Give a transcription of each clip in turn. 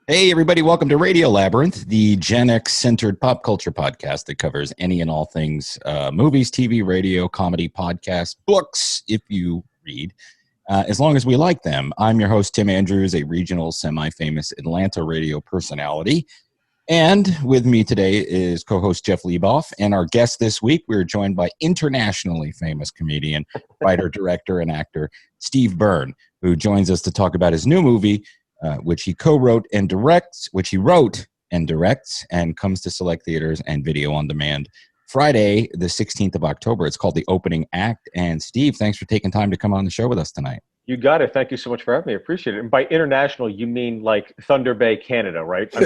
Hey, everybody, welcome to Radio Labyrinth, the Gen X-centered pop culture podcast that covers any and all things movies, TV, radio, comedy, podcasts, books, if you read, as long as we like them. I'm your host, Tim Andrews, a regional, semi-famous Atlanta radio personality. And with me today is co-host Jeff Lieboff. And our guest this week, we're joined by internationally famous comedian, writer, director, and actor Steve Byrne, who joins us to talk about his new movie, which he wrote and directs, and comes to select theaters and video on demand Friday, the 16th of October. It's called The Opening Act. And Steve, thanks for taking time to come on the show with us tonight. You got it. Thank you so much for having me. I appreciate it. And by international, you mean like Thunder Bay, Canada, right? I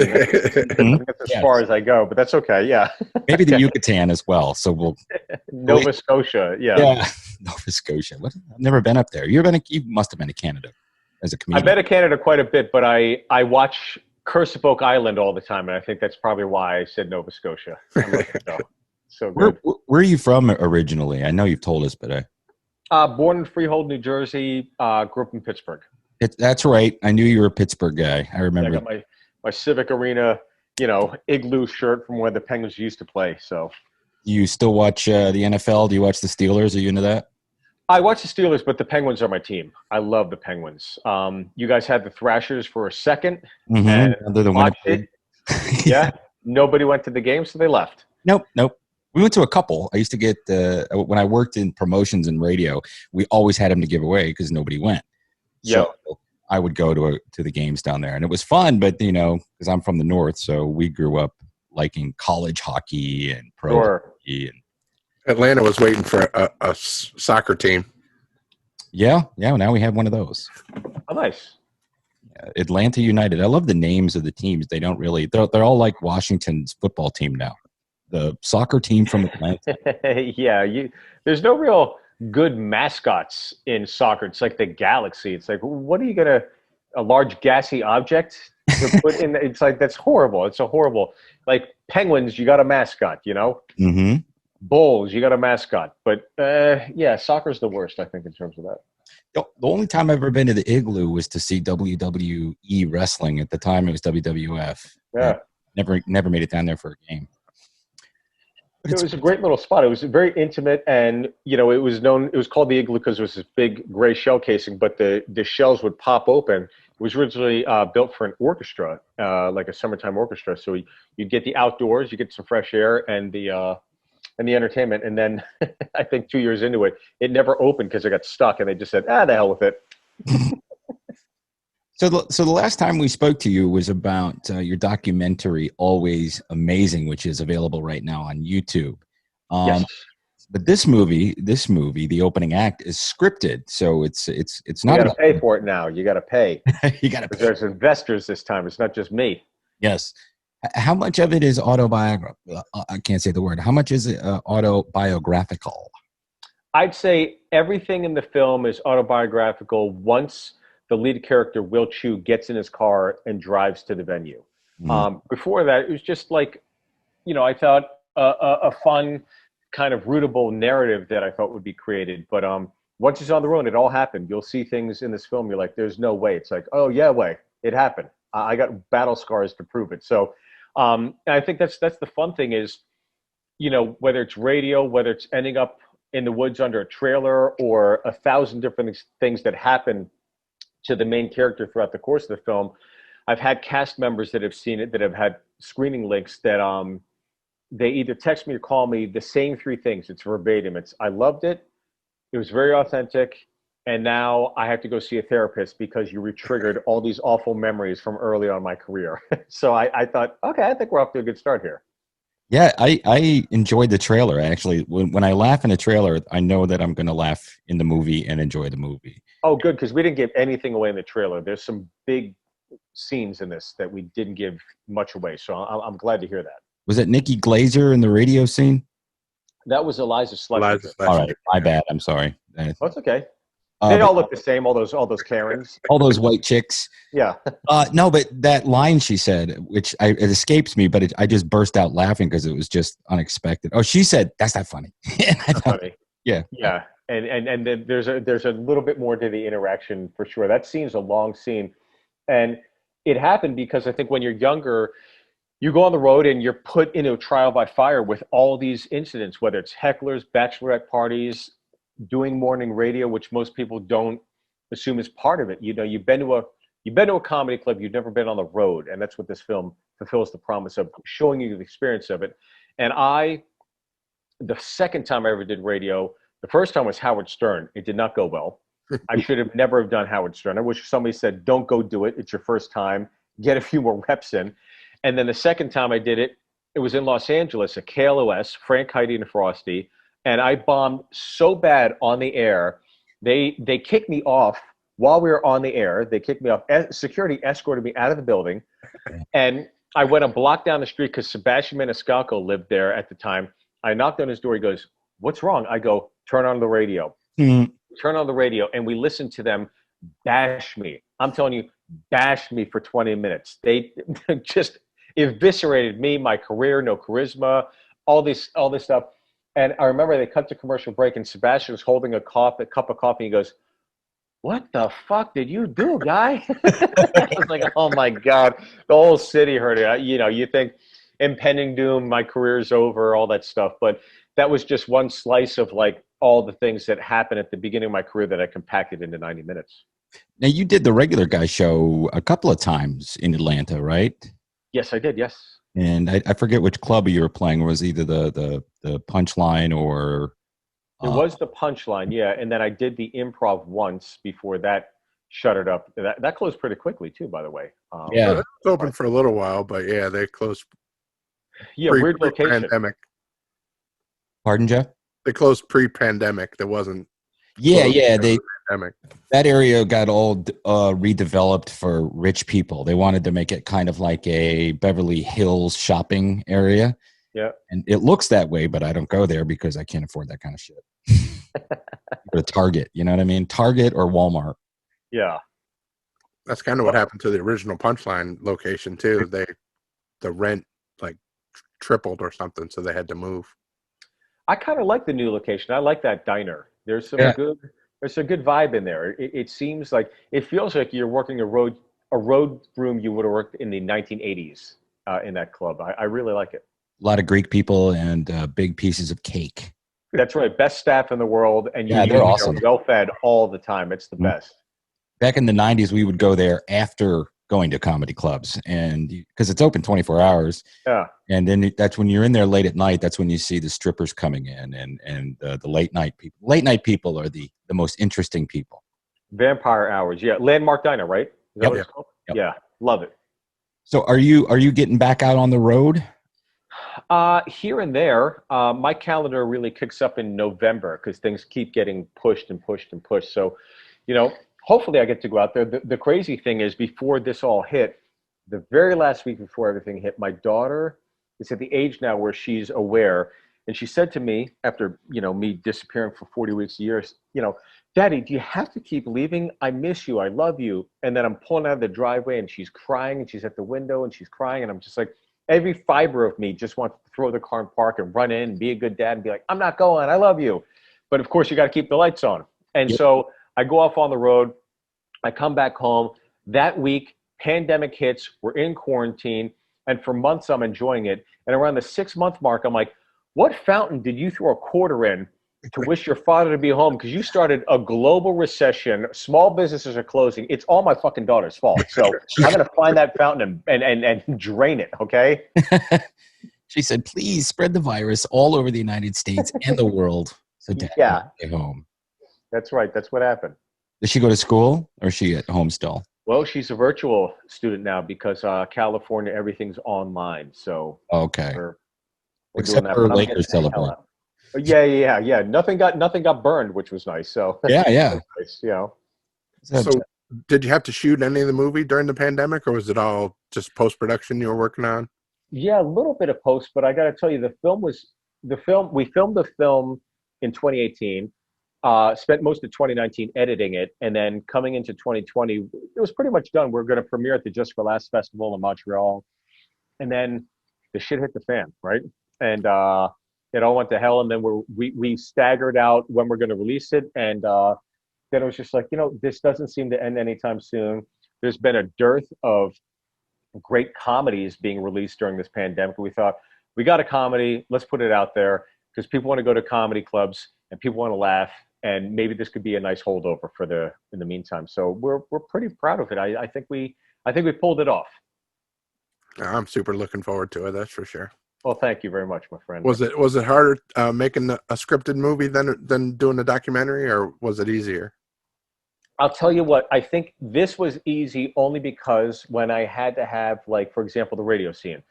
mean, that's as far as I go, but that's okay. Yeah. Maybe the Yucatan as well. So we'll Nova Scotia. Yeah. Nova Scotia. What? I've never been up there. You must have been to Canada as a comedian. I've been to Canada quite a bit, but I watch Curse of Oak Island all the time, and I think that's probably why I said Nova Scotia. So good. Where are you from originally? I know you've told us, but born in Freehold, New Jersey. Grew up in Pittsburgh. That's right. I knew you were a Pittsburgh guy. I remember. I got my Civic Arena, igloo shirt from where the Penguins used to play. So. You still watch the NFL? Do you watch the Steelers? Are you into that? I watch the Steelers, but the Penguins are my team. I love the Penguins. You guys had the Thrashers for a second. And watched it. Yeah. Nobody went to the game, so they left. Nope. We went to a couple. I used to get, when I worked in promotions and radio, we always had them to give away because nobody went. So I would go to the games down there. And it was fun, but, because I'm from the North, so we grew up liking college hockey and pro hockey. And Atlanta was waiting for a soccer team. Yeah, now we have one of those. Oh, nice. Atlanta United. I love the names of the teams. They don't really, they're all like Washington's football team now. The soccer team from Atlanta. There's no real good mascots in soccer. It's like the Galaxy. It's like, what are you going to, a large gassy object to put in? It's like, that's horrible. It's a horrible, like Penguins, you got a mascot, Mm-hmm. Bulls, you got a mascot. But, soccer's the worst, I think, in terms of that. The only time I've ever been to the Igloo was to see WWE wrestling. At the time, it was WWF. Yeah. Never made it down there for a game. It was a great little spot. It was very intimate, and it was called the Igloo because it was this big gray shell casing, but the shells would pop open. It was originally built for an orchestra, like a summertime orchestra. So you'd get the outdoors, you get some fresh air, and the entertainment. And then I think 2 years into it, it never opened because it got stuck, and they just said, the hell with it. So the last time we spoke to you was about your documentary, Always Amazing, which is available right now on YouTube. Yes. But this movie, The Opening Act, is scripted, so it's not. You got to pay for it now. You got to pay. You got to pay. There's investors this time. It's not just me. Yes. How much of it is autobiographical? I can't say the word. How much is it autobiographical? I'd say everything in the film is autobiographical once the lead character, Will Chu, gets in his car and drives to the venue. Before that, it was just like, I thought a fun kind of rootable narrative that I thought would be created. But once he's on the road, it all happened. You'll see things in this film. You're like, there's no way. It's like, oh, yeah, way. It happened. I got battle scars to prove it. So I think that's the fun thing is, whether it's radio, whether it's ending up in the woods under a trailer or 1,000 different things that happen to the main character throughout the course of the film. I've had cast members that have seen it, that have had screening links that they either text me or call me the same three things. It's verbatim. It's, I loved it. It was very authentic. And now I have to go see a therapist because you re-triggered all these awful memories from early on in my career. So I thought, okay, I think we're off to a good start here. Yeah, I enjoyed the trailer. Actually, when I laugh in a trailer, I know that I'm going to laugh in the movie and enjoy the movie. Oh, good, because we didn't give anything away in the trailer. There's some big scenes in this that we didn't give much away, so I'm glad to hear that. Was it Nikki Glazer in the radio scene? That was Eliza Schlesinger. All right, my bad. I'm sorry. That's okay. They all look the same. All those Karens. All those white chicks. Yeah. No, but that line she said, which it escapes me, but I just burst out laughing because it was just unexpected. Oh, she said, "That's not funny." That's funny. Yeah. Yeah. And then there's a little bit more to the interaction for sure. That scene's a long scene, and it happened because I think when you're younger, you go on the road and you're put into a trial by fire with all these incidents, whether it's hecklers, bachelorette parties, doing morning radio, which most people don't assume is part of it. You know, you've been to a comedy club, you've never been on the road, and that's what this film fulfills the promise of, showing you the experience of it. And the second time I ever did radio, the first time was Howard Stern. It did not go well. I should have never have done Howard Stern. I wish somebody said, don't go do it. It's your first time. Get a few more reps in. And then the second time I did it, it was in Los Angeles at KLOS, Frank, Heidi, and Frosty. And I bombed so bad on the air, they kicked me off while we were on the air. They kicked me off. Security escorted me out of the building. And I went a block down the street because Sebastian Maniscalco lived there at the time. I knocked on his door. He goes, what's wrong? I go, turn on the radio. Turn on the radio. And we listened to them bash me. I'm telling you, bash me for 20 minutes. They just eviscerated me, my career, no charisma, all this stuff. And I remember they cut to commercial break and Sebastian was holding a cup of coffee. And he goes, what the fuck did you do, guy? I was like, oh my God, the whole city heard it. You know, you think impending doom, my career's over, all that stuff. But that was just one slice of like all the things that happened at the beginning of my career that I compacted into 90 minutes. Now, you did the regular guy show a couple of times in Atlanta, right? Yes, I did. Yes. And I forget which club you were playing. It was either the Punchline or... It was the Punchline, yeah. And then I did the Improv once before that shuttered up. That closed pretty quickly, too, by the way. Yeah. It was open for a little while, but yeah, they closed. Yeah, weird location. Pandemic. Pardon, Jeff? They closed pre-pandemic. There wasn't. Yeah. Pandemic. That area got all redeveloped for rich people. They wanted to make it kind of like a Beverly Hills shopping area. Yeah. And it looks that way, but I don't go there because I can't afford that kind of shit. Go to Target, you know what I mean? Target or Walmart. Yeah. That's kind of what happened to the original Punchline location too. The rent like tripled or something, so they had to move. I kind of like the new location. I like that diner. There's some there's a good vibe in there. It seems like, it feels like you're working a road room you would have worked in the 1980s in that club. I really like it. A lot of Greek people and big pieces of cake. That's right. Best staff in the world. And they're awesome. Well fed all the time. It's the best. Back in the 90s, we would go there after going to comedy clubs, and because it's open 24 hours. Yeah. And then that's when you're in there late at night. That's when you see the strippers coming in and the late night people. Late night people are the most interesting people. Vampire hours. Yeah. Landmark Diner, right? Is that what it's called? Yep. Yeah. Love it. So are you getting back out on the road? Here and there. My calendar really kicks up in November because things keep getting pushed and pushed and pushed. So, you know, hopefully I get to go out there. The crazy thing is, before this all hit, the very last week before everything hit, my daughter is at the age now where she's aware. And she said to me, after, you know, me disappearing for 40 weeks, years, you know, Daddy, do you have to keep leaving? I miss you. I love you. And then I'm pulling out of the driveway and she's crying and she's at the window and she's crying. And I'm just like, every fiber of me just wants to throw the car in park and run in and be a good dad and be like, I'm not going. I love you. But of course, you got to keep the lights on. And so I go off on the road. I come back home. That week, pandemic hits. We're in quarantine. And for months, I'm enjoying it. And around the 6-month mark, I'm like, what fountain did you throw a quarter in to wish your father to be home? Because you started a global recession. Small businesses are closing. It's all my fucking daughter's fault. So I'm going to find that fountain and drain it, okay? She said, please spread the virus all over the United States and the world. So Dad, stay home. That's right. That's what happened. Does she go to school or is she at home still? Well, she's a virtual student now because California, everything's online. So we're except doing that. for Lakers celebrate. Yeah. Nothing got burned, which was nice. So yeah. Nice, you know. So did you have to shoot any of the movie during the pandemic, or was it all just post-production you were working on? Yeah, a little bit of post, but I got to tell you, we filmed the film in 2018. Spent most of 2019 editing it, and then coming into 2020, it was pretty much done. We're going to premiere at the Just for Laughs Festival in Montreal, and then the shit hit the fan, right? And it all went to hell. And then we staggered out when we're going to release it, and then it was just like, you know, this doesn't seem to end anytime soon. There's been a dearth of great comedies being released during this pandemic. We thought, we got a comedy, let's put it out there, because people want to go to comedy clubs and people want to laugh, and maybe this could be a nice holdover in the meantime. So we're pretty proud of it. I think we pulled it off. I'm super looking forward to it. That's for sure. Well, thank you very much, my friend. Was it harder making a scripted movie than doing a documentary, or was it easier? I'll tell you what, I think this was easy only because when I had to have, like, for example, the radio scene,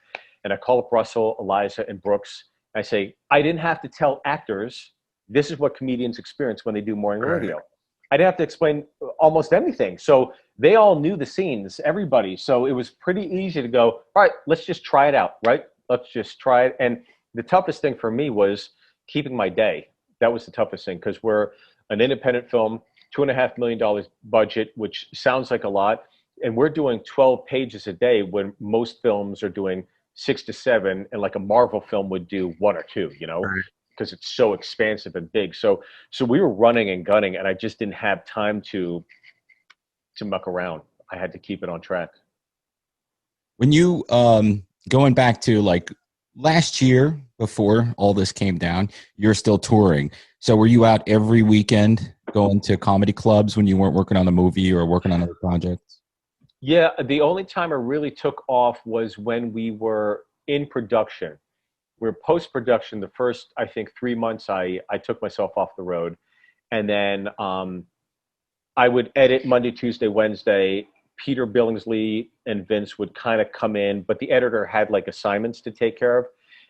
and I call up Russell, Eliza, and Brooks, I say, I didn't have to tell actors, this is what comedians experience when they do morning radio. I didn't have to explain almost anything. So they all knew the scenes, everybody. So it was pretty easy to go, all right, let's just try it out, right? Let's just try it. And the toughest thing for me was keeping my day. That was the toughest thing, because we're an independent film, $2.5 million budget, which sounds like a lot. And we're doing 12 pages a day when most films are doing 6 to 7, and like a Marvel film would do 1 or 2, you know, because it's so expansive and big. So we were running and gunning, and I just didn't have time to muck around. I had to keep it on track. When you, going back to like last year before all this came down, you're still touring. So were you out every weekend going to comedy clubs when you weren't working on a movie or working on other projects? Yeah, the only time I really took off was when we were in production. We were post-production. The first, I think, 3 months, I took myself off the road. And then I would edit Monday, Tuesday, Wednesday. Peter, Billingsley, and Vince would kind of come in, but the editor had like assignments to take care of.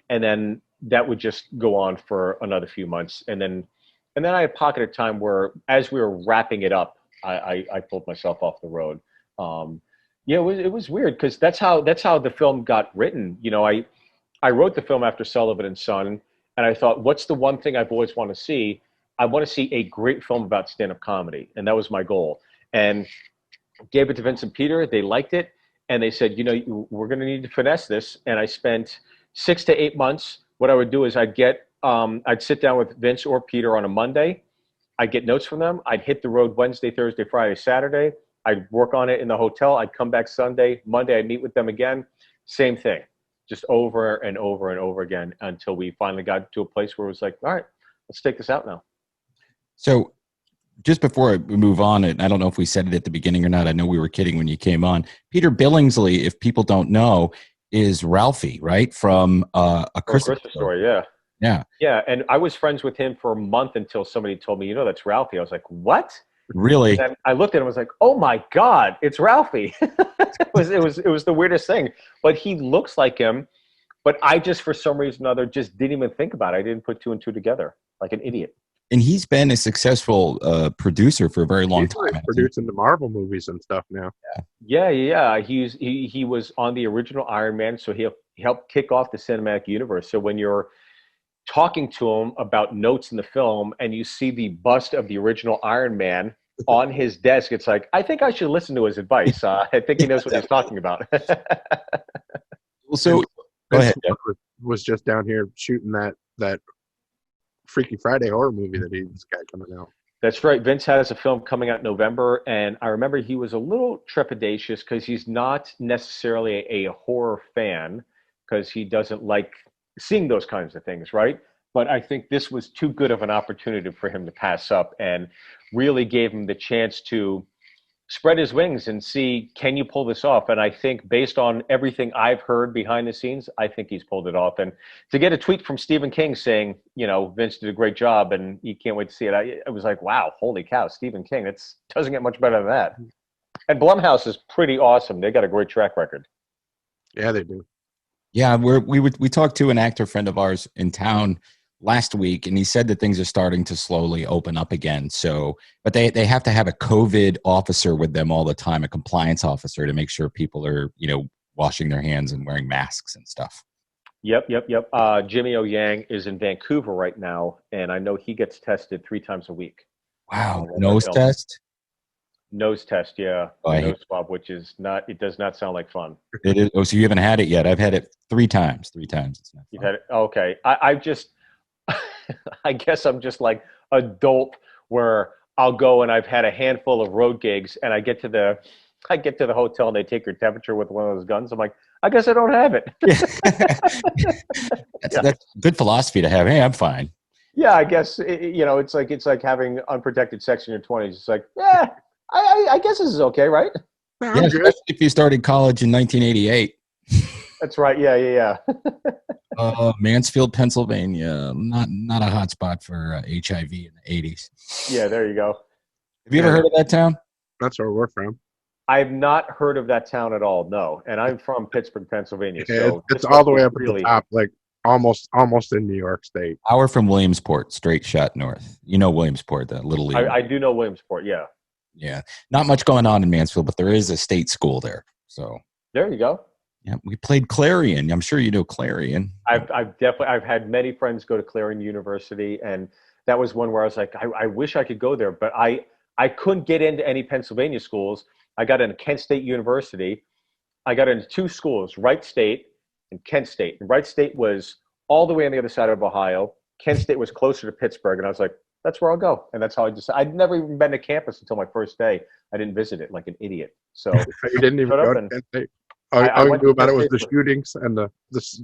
And then that would just go on for another few months. And then I had a pocket of time where, as we were wrapping it up, I pulled myself off the road. Yeah, it was weird, because that's how the film got written. You know, I wrote the film after Sullivan and Son, and I thought, what's the one thing I've always wanted to see? I want to see a great film about stand-up comedy, and that was my goal. And gave it to Vince and Peter. They liked it, and they said, you know, we're going to need to finesse this. And I spent 6 to 8 months. What I would do is I'd sit down with Vince or Peter on a Monday. I'd get notes from them. I'd hit the road Wednesday, Thursday, Friday, Saturday. I'd work on it in the hotel. I'd come back Sunday. Monday, I'd meet with them again. Same thing, just over and over and over again, until we finally got to a place where it was like, all right, let's take this out now. So just before we move on, and I don't know if we said it at the beginning or not, I know we were kidding when you came on. Peter Billingsley, if people don't know, is Ralphie, right? From a Christmas Story, yeah. Yeah. Yeah, and I was friends with him for a month until somebody told me, you know, that's Ralphie. I was like, what? Really? And I looked at him and was like, oh my God, it's Ralphie. It was the weirdest thing. But he looks like him, but I just, for some reason or other, just didn't even think about it. I didn't put 2 and 2 together, like an idiot. And he's been a successful producer for a very long time. He's producing the Marvel movies and stuff now. Yeah. He was on the original Iron Man, so he helped kick off the cinematic universe. So when you're talking to him about notes in the film and you see the bust of the original Iron Man on his desk, it's like, I think I should listen to his advice. I think he knows what he's talking about. Well, so go ahead. Was just down here shooting that Freaky Friday horror movie that he's got coming out. That's right. Vince has a film coming out in November, and I remember he was a little trepidatious because he's not necessarily a horror fan, because he doesn't like seeing those kinds of things, right? But I think this was too good of an opportunity for him to pass up, and really gave him the chance to spread his wings and see, can you pull this off? And I think, based on everything I've heard behind the scenes, I think he's pulled it off. And to get a tweet from Stephen King saying, you know, Vince did a great job and you can't wait to see it, I was like, wow, holy cow, Stephen King, it doesn't get much better than that. And Blumhouse is pretty awesome. They got a great track record. Yeah, they do. Yeah, we talked to an actor friend of ours in town last week, and he said that things are starting to slowly open up again. So, but they have to have a COVID officer with them all the time, a compliance officer, to make sure people are, you know, washing their hands and wearing masks and stuff. Yep. Jimmy O Yang is in Vancouver right now, and I know he gets tested 3 times a week. Wow, nose test? Nose test, yeah. Nose swab, which is not, it does not sound like fun. It is. Oh, so you haven't had it yet? I've had it 3 times. 3 times. It's not fun. You've had it? Okay. I've just, I guess I'm just like a dope where I'll go and I've had a handful of road gigs and I get to the I get to the hotel and they take your temperature with one of those guns. I'm like, I guess I don't have it. That's good philosophy to have. Hey, I'm fine. Yeah, I guess it's like having unprotected sex in your 20s. It's like, yeah, I guess this is okay, right? Yeah, especially if you started college in 1988. That's right. Yeah. Mansfield, Pennsylvania, not a hot spot for HIV in the 80s. Yeah, there you go. Have you ever heard of that town? That's where we're from. I've not heard of that town at all. No, and I'm from Pittsburgh, Pennsylvania. Yeah, So it's all the way up at the top, like almost in New York State. Hour from Williamsport, straight shot north. You know Williamsport, the Little League. I do know Williamsport. Yeah. Yeah, not much going on in Mansfield, but there is a state school there. So there you go. Yeah, we played Clarion. I'm sure you know Clarion. I've had many friends go to Clarion University, and that was one where I was like, I wish I could go there, but I couldn't get into any Pennsylvania schools. I got into Kent State University. I got into two schools, Wright State and Kent State. And Wright State was all the way on the other side of Ohio. Kent State was closer to Pittsburgh, and I was like, that's where I'll go. And that's how I decided. I'd never even been to campus until my first day. I didn't visit it like an idiot. So you didn't even go to Kent State. All you knew about it was the shootings and the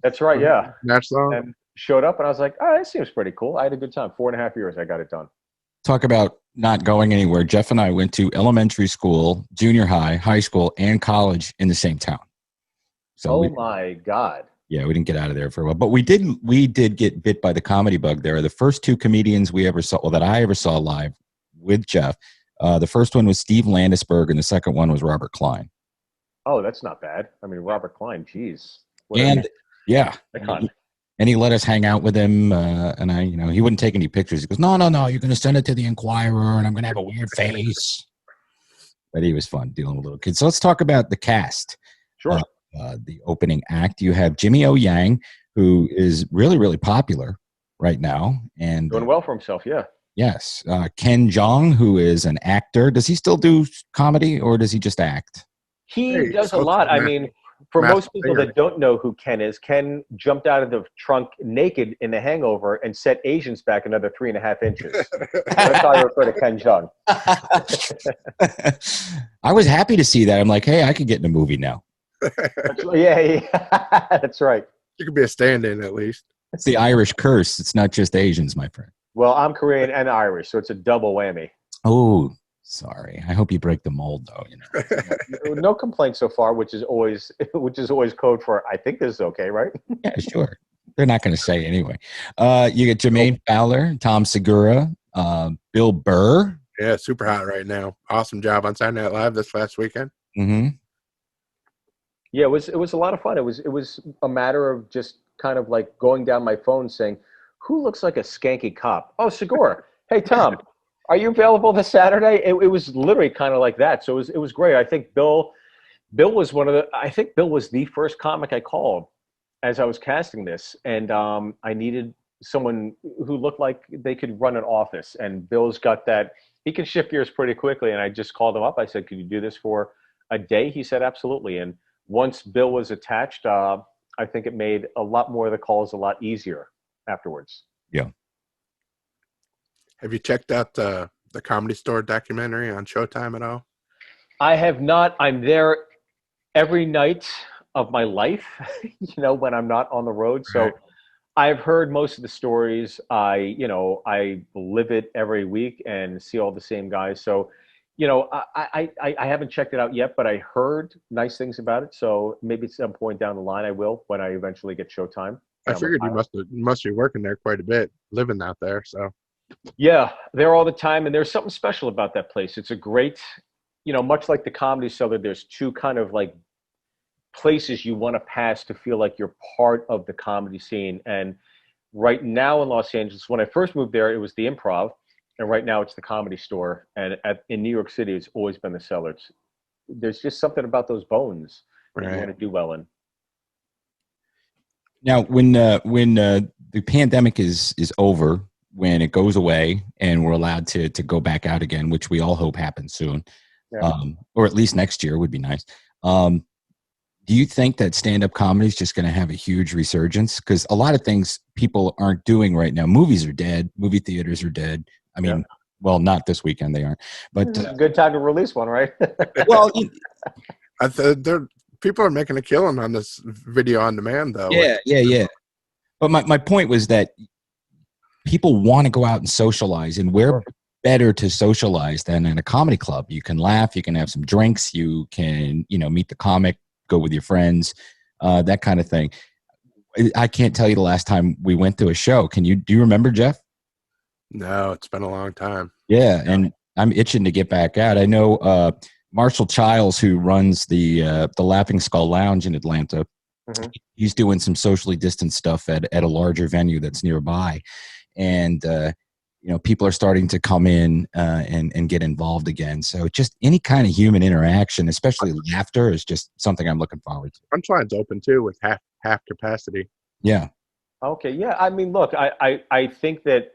That's right, yeah. Match song. And showed up, and I was like, oh, that seems pretty cool. I had a good time. 4.5 years, I got it done. Talk about not going anywhere. Jeff and I went to elementary school, junior high, high school, and college in the same town. So my God. Yeah, we didn't get out of there for a while, but we did get bit by the comedy bug there. The first two comedians we ever saw, that I ever saw live with Jeff, the first one was Steve Landisberg, and the second one was Robert Klein. Oh, that's not bad. I mean, Robert Klein, geez. And yeah, icon. And he let us hang out with him, and he wouldn't take any pictures. He goes, no, you're going to send it to the Inquirer, and I'm going to have a weird face. But he was fun dealing with little kids. So let's talk about the cast. Sure. The opening act, you have Jimmy O. Yang, who is really, really popular right now. And doing well for himself, yeah. Yes. Ken Jeong, who is an actor. Does he still do comedy, or does he just act? He does a lot. I mean, for most people that don't know who Ken is, Ken jumped out of the trunk naked in The Hangover and set Asians back another 3.5 inches. That's how I refer to Ken Jeong. I was happy to see that. I'm like, hey, I could get in a movie now. Yeah, that's right. You could be a stand-in at least. It's the Irish curse. It's not just Asians, my friend. Well, I'm Korean and Irish, so it's a double whammy. Oh, sorry. I hope you break the mold, though. No complaints so far, which is always code for I think this is okay, right? Yeah, sure. They're not going to say anyway. You get Jermaine Fowler, Tom Segura, Bill Burr. Yeah, super hot right now. Awesome job on Saturday Night Live this last weekend. Mm-hmm. Yeah, it was a lot of fun. It was a matter of just kind of like going down my phone saying, who looks like a skanky cop? Oh, Segura. Hey, Tom, are you available this Saturday? It was literally kind of like that. So it was great. I think Bill was Bill was the first comic I called as I was casting this. And I needed someone who looked like they could run an office. And Bill's got that. He can shift gears pretty quickly. And I just called him up. I said, could you do this for a day? He said, absolutely. And once Bill was attached, I think it made a lot more of the calls a lot easier afterwards. Yeah. Have you checked out the Comedy Store documentary on Showtime at all? I have not. I'm there every night of my life, when I'm not on the road. So Right. I've heard most of the stories. I live it every week and see all the same guys. So, I haven't checked it out yet, but I heard nice things about it. So maybe at some point down the line, I will when I eventually get Showtime. I figured you must be working there quite a bit, living out there. So Yeah, there all the time, and there's something special about that place. It's a great, much like the Comedy Cellar, there's two kind of like places you want to pass to feel like you're part of the comedy scene. And right now in Los Angeles, when I first moved there, it was the Improv, and right now it's the Comedy Store. And in New York City, it's always been the Cellar. There's just something about those bones that you want to do well in. Now, when the pandemic is over, when it goes away and we're allowed to go back out again, which we all hope happens soon, or at least next year would be nice. Do you think that stand-up comedy is just going to have a huge resurgence? Because a lot of things people aren't doing right now. Movies are dead. Movie theaters are dead. I mean, Well, not this weekend they aren't, but good time to release one, right? well, People are making a killing on this video on demand, though. yeah. But my point was that people want to go out and socialize, and where better to socialize than in a comedy club? You can laugh, you can have some drinks, you can, meet the comic, go with your friends, that kind of thing. I can't tell you the last time we went to a show. Do you remember, Jeff? No, it's been a long time. Yeah, and I'm itching to get back out. I know Marshall Childs, who runs the Laughing Skull Lounge in Atlanta. Mm-hmm. He's doing some socially distanced stuff at a larger venue that's nearby, and people are starting to come in and get involved again. So just any kind of human interaction, especially laughter, is just something I'm looking forward to. Punchline's open too with half capacity. Yeah. Okay. Yeah. I mean, look, I think that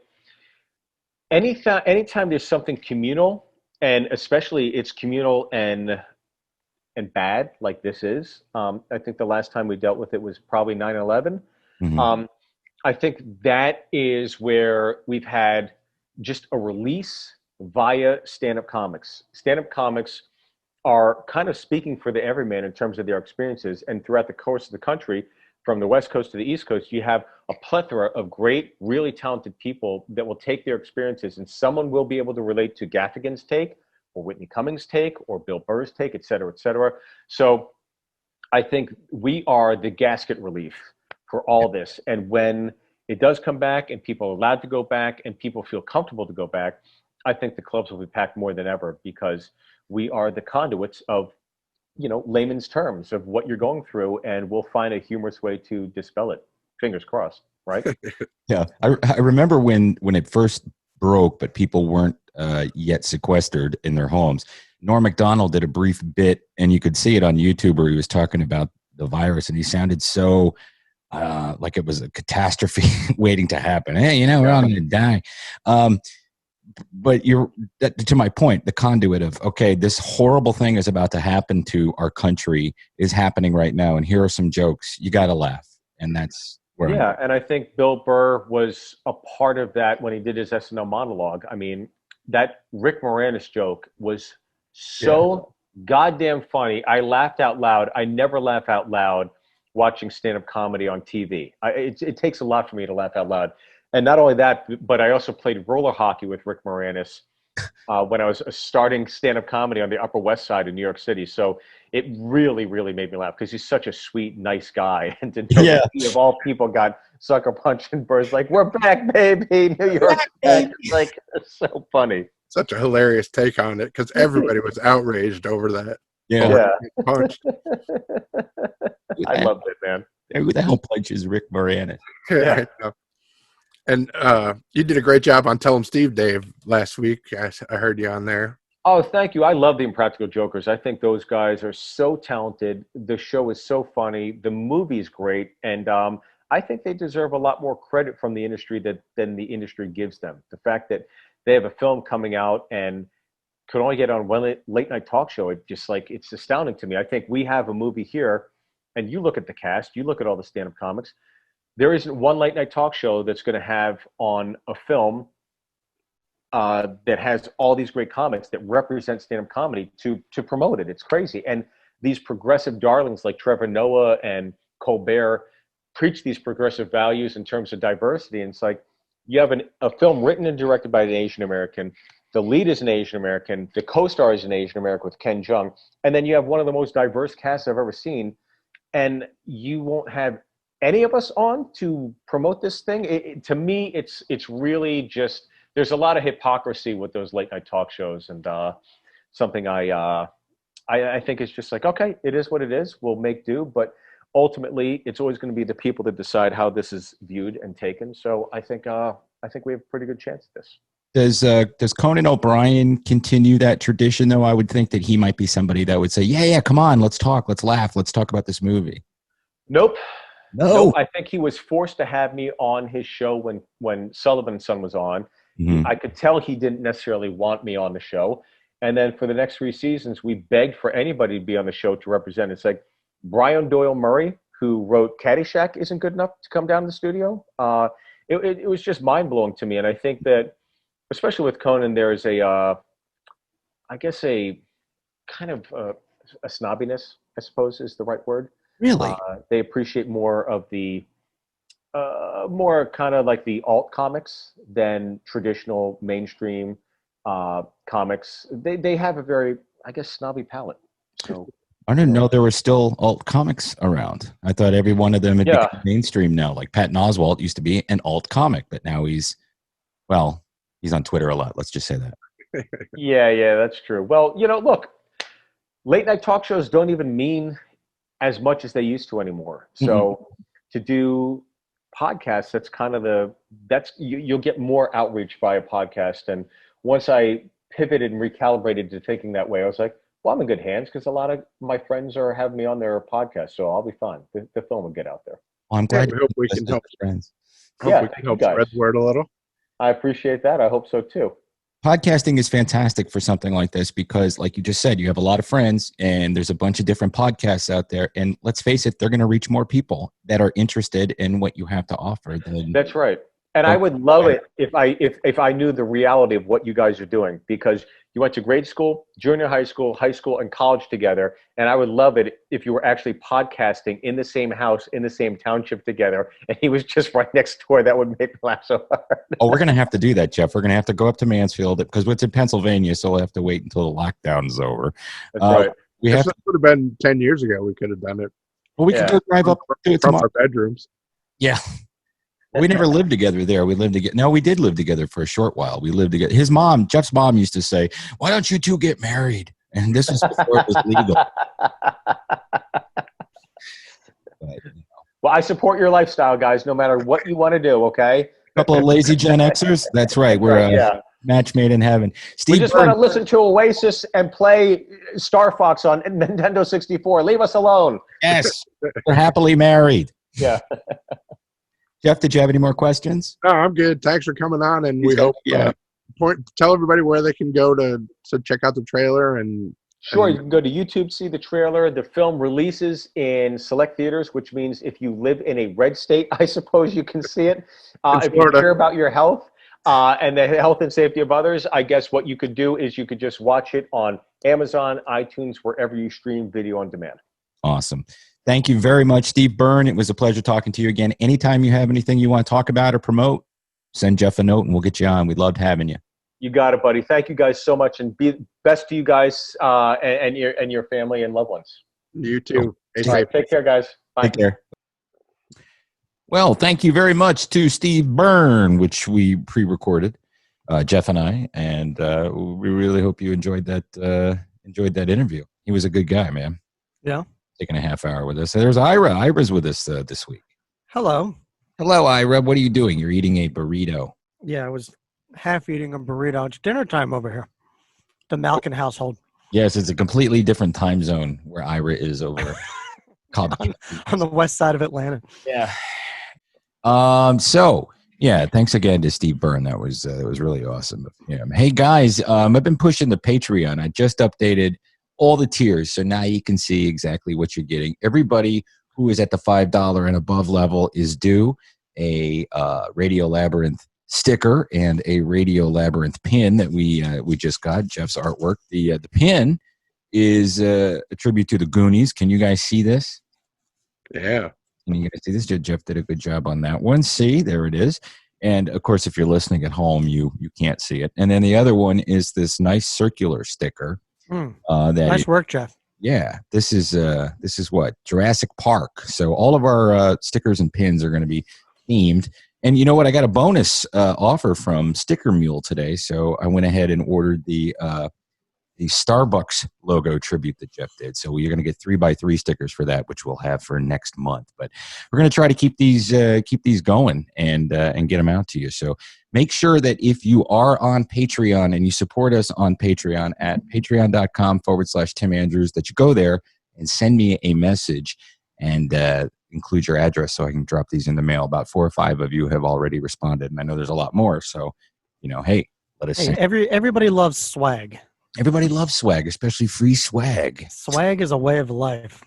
anytime there's something communal, and especially it's communal and bad like this is, I think the last time we dealt with it was probably 9/11. Mm-hmm. I think that is where we've had just a release via stand-up comics. Stand-up comics are kind of speaking for the everyman in terms of their experiences, and throughout the course of the country, from the West Coast to the East Coast, you have a plethora of great, really talented people that will take their experiences, and someone will be able to relate to Gaffigan's take, or Whitney Cummings' take, or Bill Burr's take, et cetera, et cetera. So I think we are the gasket relief for all this. And when it does come back and people are allowed to go back and people feel comfortable to go back, I think the clubs will be packed more than ever, because we are the conduits of, layman's terms of what you're going through, and we'll find a humorous way to dispel it. Fingers crossed, right? Yeah. I remember when it first broke, but people weren't yet sequestered in their homes. Norm Macdonald did a brief bit, and you could see it on YouTube, where he was talking about the virus, and he sounded so like it was a catastrophe waiting to happen. Hey, we're all going to die. But to my point, the conduit of, okay, this horrible thing is about to happen to our country is happening right now, and here are some jokes. You got to laugh, and that's where. Yeah, and I think Bill Burr was a part of that when he did his SNL monologue. I mean, that Rick Moranis joke was so goddamn funny. I laughed out loud. I never laugh out loud watching stand-up comedy on TV. It takes a lot for me to laugh out loud. And not only that, but I also played roller hockey with Rick Moranis when I was starting stand-up comedy on the Upper West Side of New York City. So it really, really made me laugh, because he's such a sweet, nice guy. And to know that he, of all people, got sucker punched, and Burr's like, "We're back, baby, New York's back." It's like, it's so funny. Such a hilarious take on it, because everybody was outraged over that. Yeah. Punched. I loved it, man. Who the hell punches Rick Moranis? Yeah. I know. And you did a great job on Tell 'em Steve, Dave, last week. I heard you on there. Oh, thank you. I love the Impractical Jokers. I think those guys are so talented. The show is so funny. The movie's great. And I think they deserve a lot more credit from the industry than the industry gives them. The fact that they have a film coming out and could only get on one late night talk show, it's astounding to me. I think we have a movie here, and you look at the cast, you look at all the stand-up comics, there isn't one late night talk show that's going to have on a film that has all these great comics that represent stand-up comedy to promote it. It's crazy. And these progressive darlings like Trevor Noah and Colbert preach these progressive values in terms of diversity. And it's like, you have a film written and directed by an Asian American. The lead is an Asian American. The co-star is an Asian American with Ken Jeong. And then you have one of the most diverse casts I've ever seen. And you won't have any of us on to promote this thing. To me, it's really just, there's a lot of hypocrisy with those late night talk shows, and something I think it's just like, okay, it is what it is. We'll make do, but ultimately, it's always going to be the people that decide how this is viewed and taken. So I think we have a pretty good chance at this. Does Conan O'Brien continue that tradition, though? I would think that he might be somebody that would say, yeah, come on, let's talk, let's laugh, let's talk about this movie. Nope. No, I think he was forced to have me on his show when Sullivan and Son was on. Mm-hmm. I could tell he didn't necessarily want me on the show. And then for the next 3 seasons, we begged for anybody to be on the show to represent. It's like Brian Doyle Murray, who wrote Caddyshack, isn't good enough to come down to the studio. It was just mind-blowing to me. And I think that especially with Conan, there's I guess a kind of a snobbiness, I suppose is the right word. Really? They appreciate more of the more kind of like the alt comics than traditional mainstream comics. They have a very, I guess, snobby palate. So I didn't know there were still alt comics around. I thought every one of them had become mainstream now. Like Patton Oswalt used to be an alt comic, but now he's on Twitter a lot. Let's just say that. Yeah, that's true. Well, look, late night talk shows don't even mean as much as they used to anymore. So to do podcasts, that's kind of you'll get more outreach via podcast. And once I pivoted and recalibrated to thinking that way, I was like, well, I'm in good hands because a lot of my friends are having me on their podcast, so I'll be fine. The film will get out there. Well, I'm glad. We hope we can help friends. Hope we can help spread the word a little. I appreciate that. I hope so too. Podcasting is fantastic for something like this because, like you just said, you have a lot of friends and there's a bunch of different podcasts out there. And let's face it, they're going to reach more people that are interested in what you have to offer. That's right. And I would love it if I knew the reality of what you guys are doing, because you went to grade school, junior high school, and college together. And I would love it if you were actually podcasting in the same house, in the same township together, and he was just right next door. That would make me laugh so hard. Oh, we're going to have to do that, Jeff. We're going to have to go up to Mansfield because it's in Pennsylvania, so we'll have to wait until the lockdown is over. That's right. This would have been 10 years ago. We could have done it. Well, we could go drive up to it from tomorrow. our bedrooms. Yeah. We never lived together there. We lived together. No, we did live together for a short while. We lived together. Jeff's mom used to say, "Why don't you two get married?" And this was before it was legal. But, Well, I support your lifestyle, guys, no matter what you want to do, okay? a couple of lazy Gen Xers. That's right. We're match made in heaven. We just want to listen to Oasis and play Star Fox on Nintendo 64. Leave us alone. Yes. We're happily married. Yeah. Jeff, did you have any more questions? No, I'm good. Thanks for coming on, and we hope tell everybody where they can go to check out the trailer. And Sure, you can go to YouTube, see the trailer. The film releases in select theaters, which means if you live in a red state, I suppose you can see it. If you care about your health and the health and safety of others, I guess what you could do is you could just watch it on Amazon, iTunes, wherever you stream video on demand. Awesome. Thank you very much, Steve Byrne. It was a pleasure talking to you again. Anytime you have anything you want to talk about or promote, send Jeff a note and we'll get you on. We loved having you. You got it, buddy. Thank you guys so much, and be best to you guys and your family and loved ones. You too. All right, take care, guys. Bye. Take care. Well, thank you very much to Steve Byrne, which we pre-recorded, Jeff and I, and we really hope you enjoyed that interview. He was a good guy, man. Yeah. Taking a half hour with us. There's Ira. Ira's with us this week. Hello. Hello, Ira. What are you doing? You're eating a burrito. Yeah, I was half eating a burrito. It's dinner time over here. The Malkin household. Yes, it's a completely different time zone where Ira is over on the west side of Atlanta. Yeah. Thanks again to Steve Byrne. That was really awesome of him. Hey guys, I've been pushing the Patreon. I just updated all the tiers, so now you can see exactly what you're getting. Everybody who is at the $5 and above level is due a Radio Labyrinth sticker and a Radio Labyrinth pin that we just got. Jeff's artwork. The pin is a tribute to the Goonies. Can you guys see this? Yeah. Can you guys see this? Jeff did a good job on that one. See, there it is. And of course, if you're listening at home, you can't see it. And then the other one is this nice circular sticker. Nice work, Jeff. Yeah, this is what Jurassic Park. So all of our stickers and pins are going to be themed. And you know what? I got a bonus offer from Sticker Mule today, so I went ahead and ordered the Starbucks logo tribute that Jeff did. So you're going to get 3x3 stickers for that, which we'll have for next month. But we're going to try to keep these going and get them out to you. So make sure that if you are on Patreon and you support us on Patreon at patreon.com/Tim Andrews, that you go there and send me a message and include your address so I can drop these in the mail. About 4 or 5 of you have already responded, and I know there's a lot more. So, hey, let us send. Everybody loves swag. Everybody loves swag, especially free swag. Swag is a way of life.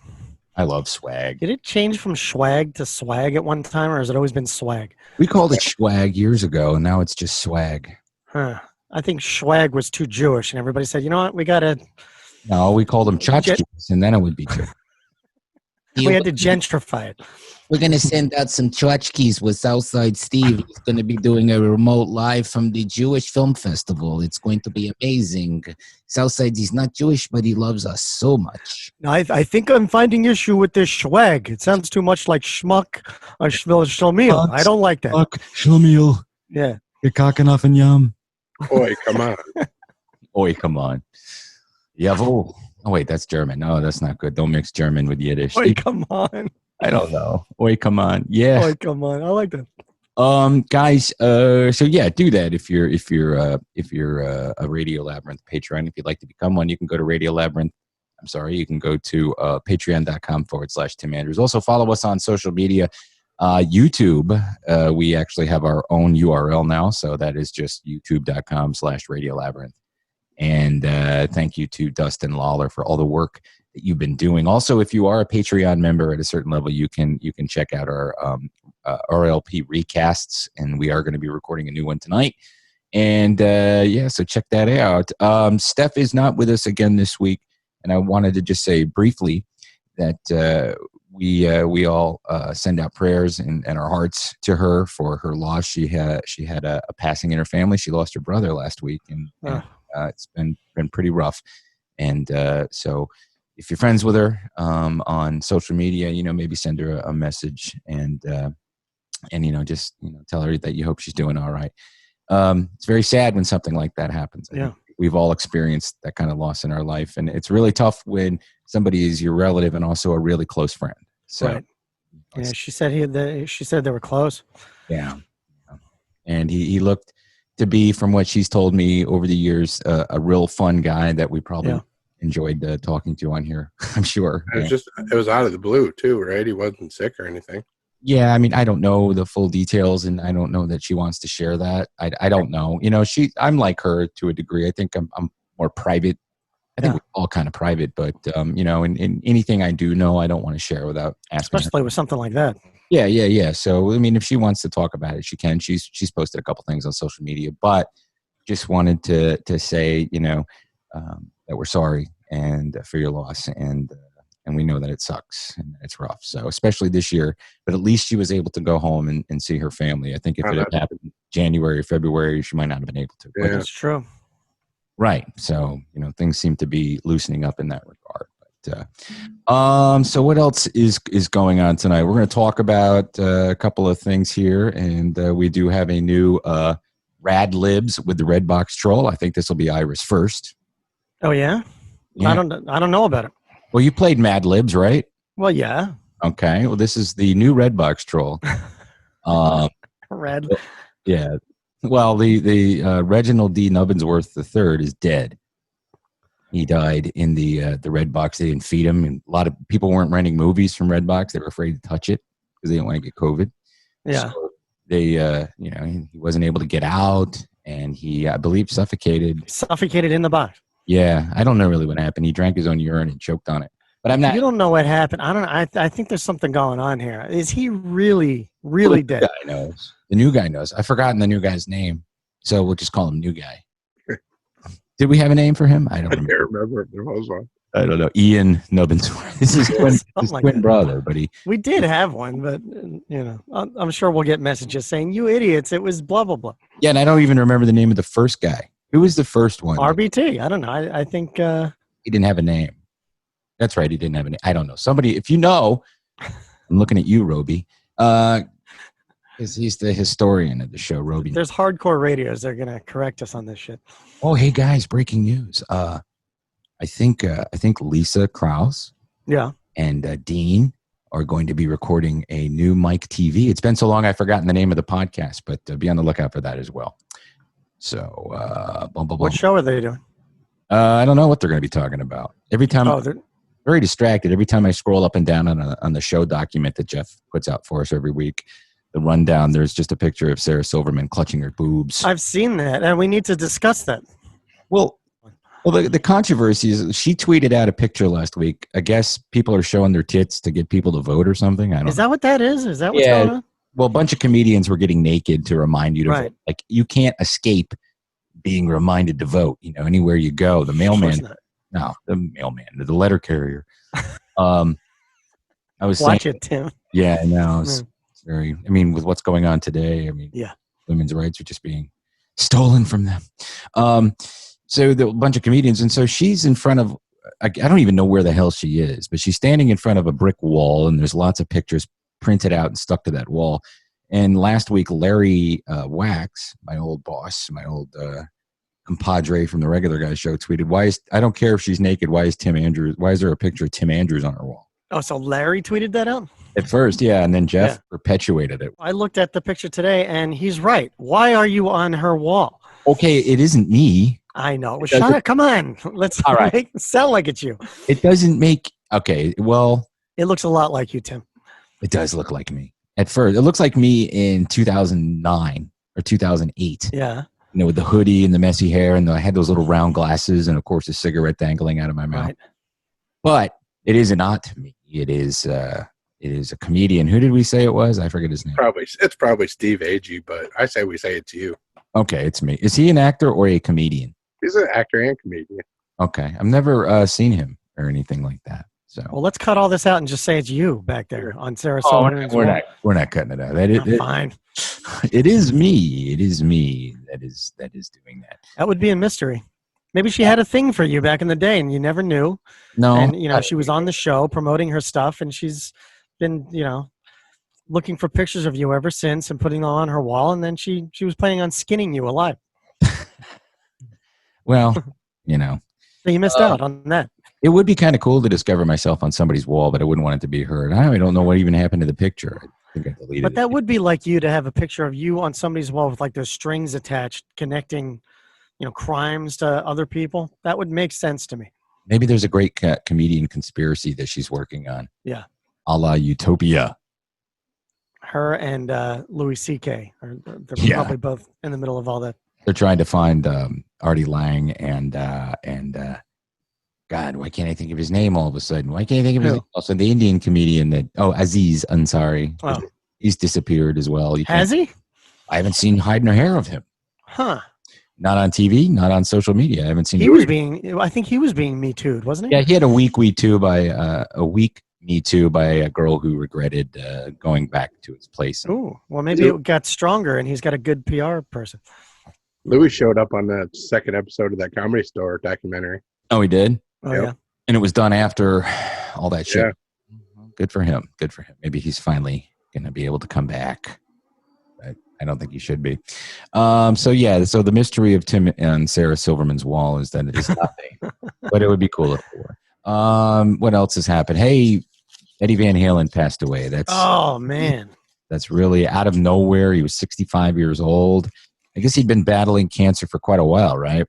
I love swag. Did it change from swag to swag at one time, or has it always been swag? We called it swag years ago, and now it's just swag. Huh. I think Schwag was too Jewish, and everybody said, you know what, we got to. No, we called them tchotchkes, and then it would be Jewish. We had to gentrify it. We're going to send out some tchotchkes with Southside Steve. He's going to be doing a remote live from the Jewish Film Festival. It's going to be amazing. Southside, he's not Jewish, but he loves us so much. I think I'm finding issue with this Schwag. It sounds too much like schmuck or schlemiel. I don't like that. Fuck, schlemiel. Yeah. You're cocking off and yum. Boy, come on. Oi, come on. Jawohl. Oh, wait, that's German. No, that's not good. Don't mix German with Yiddish. Oi, come on. I don't know. Oi, come on. Yeah. Oi, come on. I like that. Guys, so yeah, do that if you're a Radio Labyrinth patron. If you'd like to become one, you can go to Radio Labyrinth. I'm sorry, you can go to patreon.com/Tim Andrews. Also follow us on social media. YouTube, we actually have our own URL now, so that is just youtube.com/Radio Labyrinth. And thank you to Dustin Lawler for all the work that you've been doing. Also, if you are a Patreon member at a certain level, you can check out our RLP recasts, and we are going to be recording a new one tonight. And yeah, so check that out. Steph is not with us again this week, and I wanted to just say briefly that we all send out prayers and our hearts to her for her loss. She had a passing in her family. She lost her brother last week, and it's been pretty rough. And so if you're friends with her on social media, maybe send her a message and just tell her that you hope she's doing all right. It's very sad when something like that happens. I think we've all experienced that kind of loss in our life, and it's really tough when somebody is your relative and also a really close friend. So, right. Yeah, she said they were close. Yeah, and he looked to be, from what she's told me over the years, a real fun guy that we probably enjoyed talking to on here. I'm sure. It was out of the blue too, right? He wasn't sick or anything. Yeah, I mean, I don't know the full details, and I don't know that she wants to share that. I don't know. I'm like her to a degree. I think I'm more private. I think we're all kind of private, but in anything I do know, I don't want to share without asking. Especially with something like that. Yeah. So, I mean, if she wants to talk about it, she can. She's posted a couple things on social media, but just wanted to say, that we're sorry and for your loss, and we know that it sucks and it's rough. So, especially this year, but at least she was able to go home and see her family. I think if it had happened in January or February, she might not have been able to. Yeah, that's true. Right. So, things seem to be loosening up in that regard. But, so what else is going on tonight? We're going to talk about a couple of things here, and we do have a new Rad Libs with the Red Box Troll. I think this will be Ira's first. Oh yeah? I don't know about it. Well, you played Mad Libs, right? Well, yeah. Okay. Well, this is the new Red Box Troll. Red. Yeah. Well, the Reginald D. Nubbinsworth III is dead. He died in the Red Box. They didn't feed him, and a lot of people weren't renting movies from Red Box. They were afraid to touch it because they didn't want to get COVID. Yeah. So they, he wasn't able to get out, and he, I believe, suffocated. Suffocated in the box. Yeah, I don't know really what happened. He drank his own urine and choked on it. But I'm not. You don't know what happened. I don't know. I think there's something going on here. Is he really dead? The guy knows. The new guy knows. I've forgotten the new guy's name, so we'll just call him New Guy. Did we have a name for him? I don't remember. I can't remember if there was one. I don't know. Ian Nubbinsworth. This is his twin brother, but we did have one, but I'm sure we'll get messages saying, "You idiots! It was blah blah blah." Yeah, and I don't even remember the name of the first guy. Who was the first one? RBT. I don't know. I think he didn't have a name. That's right. He didn't have a name. I don't know. Somebody, if you know, I'm looking at you, Roby. He's the historian of the show, Roby. There's hardcore radios. They're gonna correct us on this shit. Oh, hey guys! Breaking news. I think Lisa Krause, and Dean are going to be recording a new Mike TV. It's been so long I've forgotten the name of the podcast, but be on the lookout for that as well. So, what show are they doing? I don't know what they're going to be talking about. Every time, I'm very distracted. Every time I scroll up and down on the show document that Jeff puts out for us every week, the rundown, there's just a picture of Sarah Silverman clutching her boobs. I've seen that, and we need to discuss that. Well, the controversy is she tweeted out a picture last week. I guess people are showing their tits to get people to vote or something. I don't know. Is that what that is? Is that what's going on? Well, a bunch of comedians were getting naked to remind you to vote. Like, you can't escape being reminded to vote. You know, anywhere you go, the mailman. No, the mailman, the letter carrier. I was Watch saying, it, Tim. Yeah, no, it's very. I mean, with what's going on today, I mean, women's rights are just being stolen from them. So the bunch of comedians, and so she's in front of. I don't even know where the hell she is, but she's standing in front of a brick wall, and there's lots of pictures printed out and stuck to that wall. And last week, Larry Wax, my old boss, my old compadre from the Regular Guy show, tweeted, I don't care if she's naked, why is there a picture of Tim Andrews on her wall? Oh, so Larry tweeted that out? At first, yeah, and then Jeff perpetuated it. I looked at the picture today, and he's right. Why are you on her wall? Okay, it isn't me. I know. Well, shut up. Come on. Let's make it sound like it's you. It doesn't make... Okay, well... It looks a lot like you, Tim. It does look like me. At first, it looks like me in 2009 or 2008. Yeah. You know, with the hoodie and the messy hair, and I had those little round glasses, and of course, a cigarette dangling out of my mouth. Right. But it is not me. It is a comedian. Who did we say it was? I forget his name. It's probably Steve Agee, but I say we say it's you. Okay, it's me. Is he an actor or a comedian? He's an actor and comedian. Okay, I've never seen him or anything like that. So, well, let's cut all this out and just say it's you back there on Sarah Silverman's wall. We're not cutting it out. Fine. It is me. It is me that is doing that. That would be a mystery. Maybe she had a thing for you back in the day, and you never knew. No, and she was on the show promoting her stuff, and she's been looking for pictures of you ever since and putting them on her wall. And then she was planning on skinning you alive. Well, So you missed out on that. It would be kind of cool to discover myself on somebody's wall, but I wouldn't want it to be heard. I don't know what even happened to the picture. I think I deleted it. But that would be like you to have a picture of you on somebody's wall with like those strings attached, connecting, crimes to other people. That would make sense to me. Maybe there's a great comedian conspiracy that she's working on. Yeah. A la Utopia. Her and Louis C.K. They're probably both in the middle of all that. They're trying to find Artie Lang and God, why can't I think of his name all of a sudden? Why can't I think of his name? Also, the Indian comedian Aziz Ansari. Oh. He's disappeared as well. Has he? I haven't seen hide nor hair of him. Huh. Not on TV, not on social media. I haven't seen I think he was being Me Too'd, wasn't he? Yeah, he had a weak Me Too by a girl who regretted going back to his place. Ooh, well, maybe it got stronger and he's got a good PR person. Louis showed up on the second episode of that Comedy Store documentary. Oh, he did? Oh, yeah. And it was done after all that shit. Yeah. Good for him. Good for him. Maybe he's finally going to be able to come back. But I don't think he should be. So the mystery of Tim and Sarah Silverman's wall is that it is nothing. But it would be cool if it were. What else has happened? Hey, Eddie Van Halen passed away. Oh, man. That's really out of nowhere. He was 65 years old. I guess he'd been battling cancer for quite a while, right?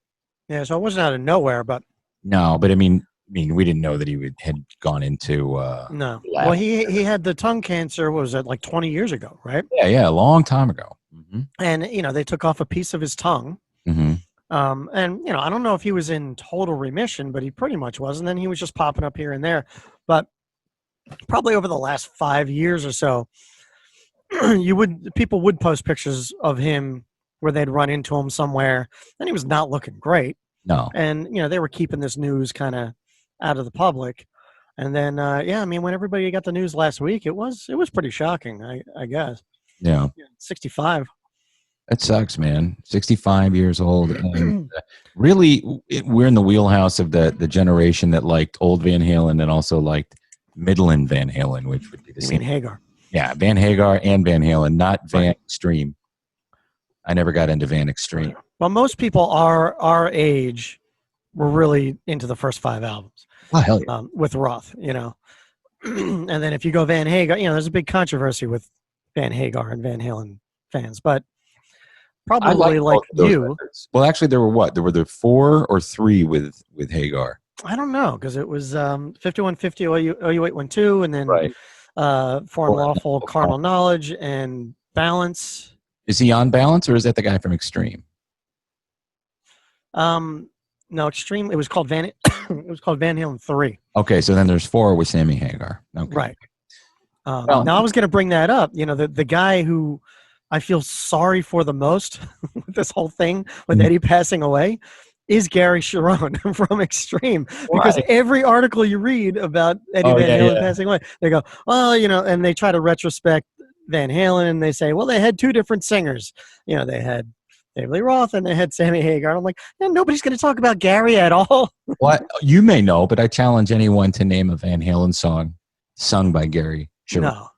Yeah, so it wasn't out of nowhere, but... No, but I mean, we didn't know that he had gone into... no. Well, he had the tongue cancer, what was it, like 20 years ago, right? Yeah, a long time ago. Mm-hmm. And, they took off a piece of his tongue. Mm-hmm. And, I don't know if he was in total remission, but he pretty much was. And then he was just popping up here and there. But probably over the last 5 years or so, people would post pictures of him where they'd run into him somewhere, and he was not looking great. No. And, they were keeping this news kind of out of the public. And then, when everybody got the news last week, it was pretty shocking, I guess. Yeah. 65. That sucks, man. 65 years old. And really, we're in the wheelhouse of the generation that liked old Van Halen and also liked Midland Van Halen, which would be the same. Van Hagar. Yeah, Van Hagar and Van Halen, not Van Extreme. I never got into Van Extreme. Well, most people our age were really into the first 5 albums. Oh, hell yeah. With Roth, And then if you go Van Hagar, there's a big controversy with Van Hagar and Van Halen fans, but probably like you. Records. Well, actually, there were what? There were 4 or 3 with Hagar. I don't know, because it was 5150 OU812, and then Foreign Lawful Carnal Knowledge and Balance. Is he on Balance, or is that the guy from Extreme? No, Extreme. It was called Van Halen 3. Okay, so then there's 4 with Sammy Hagar. Okay. Right. Now I was going to bring that up. The guy who I feel sorry for the most with this whole thing with Eddie passing away is Gary Cherone from Extreme. Because every article you read about Eddie Van Halen passing away, they go, well, and they try to retrospect Van Halen and they say, well, they had two different singers. They had David Lee Roth and they had Sammy Hagar. I'm like, nobody's going to talk about Gary at all. Well, you may know, but I challenge anyone to name a Van Halen song sung by Gary Cherone.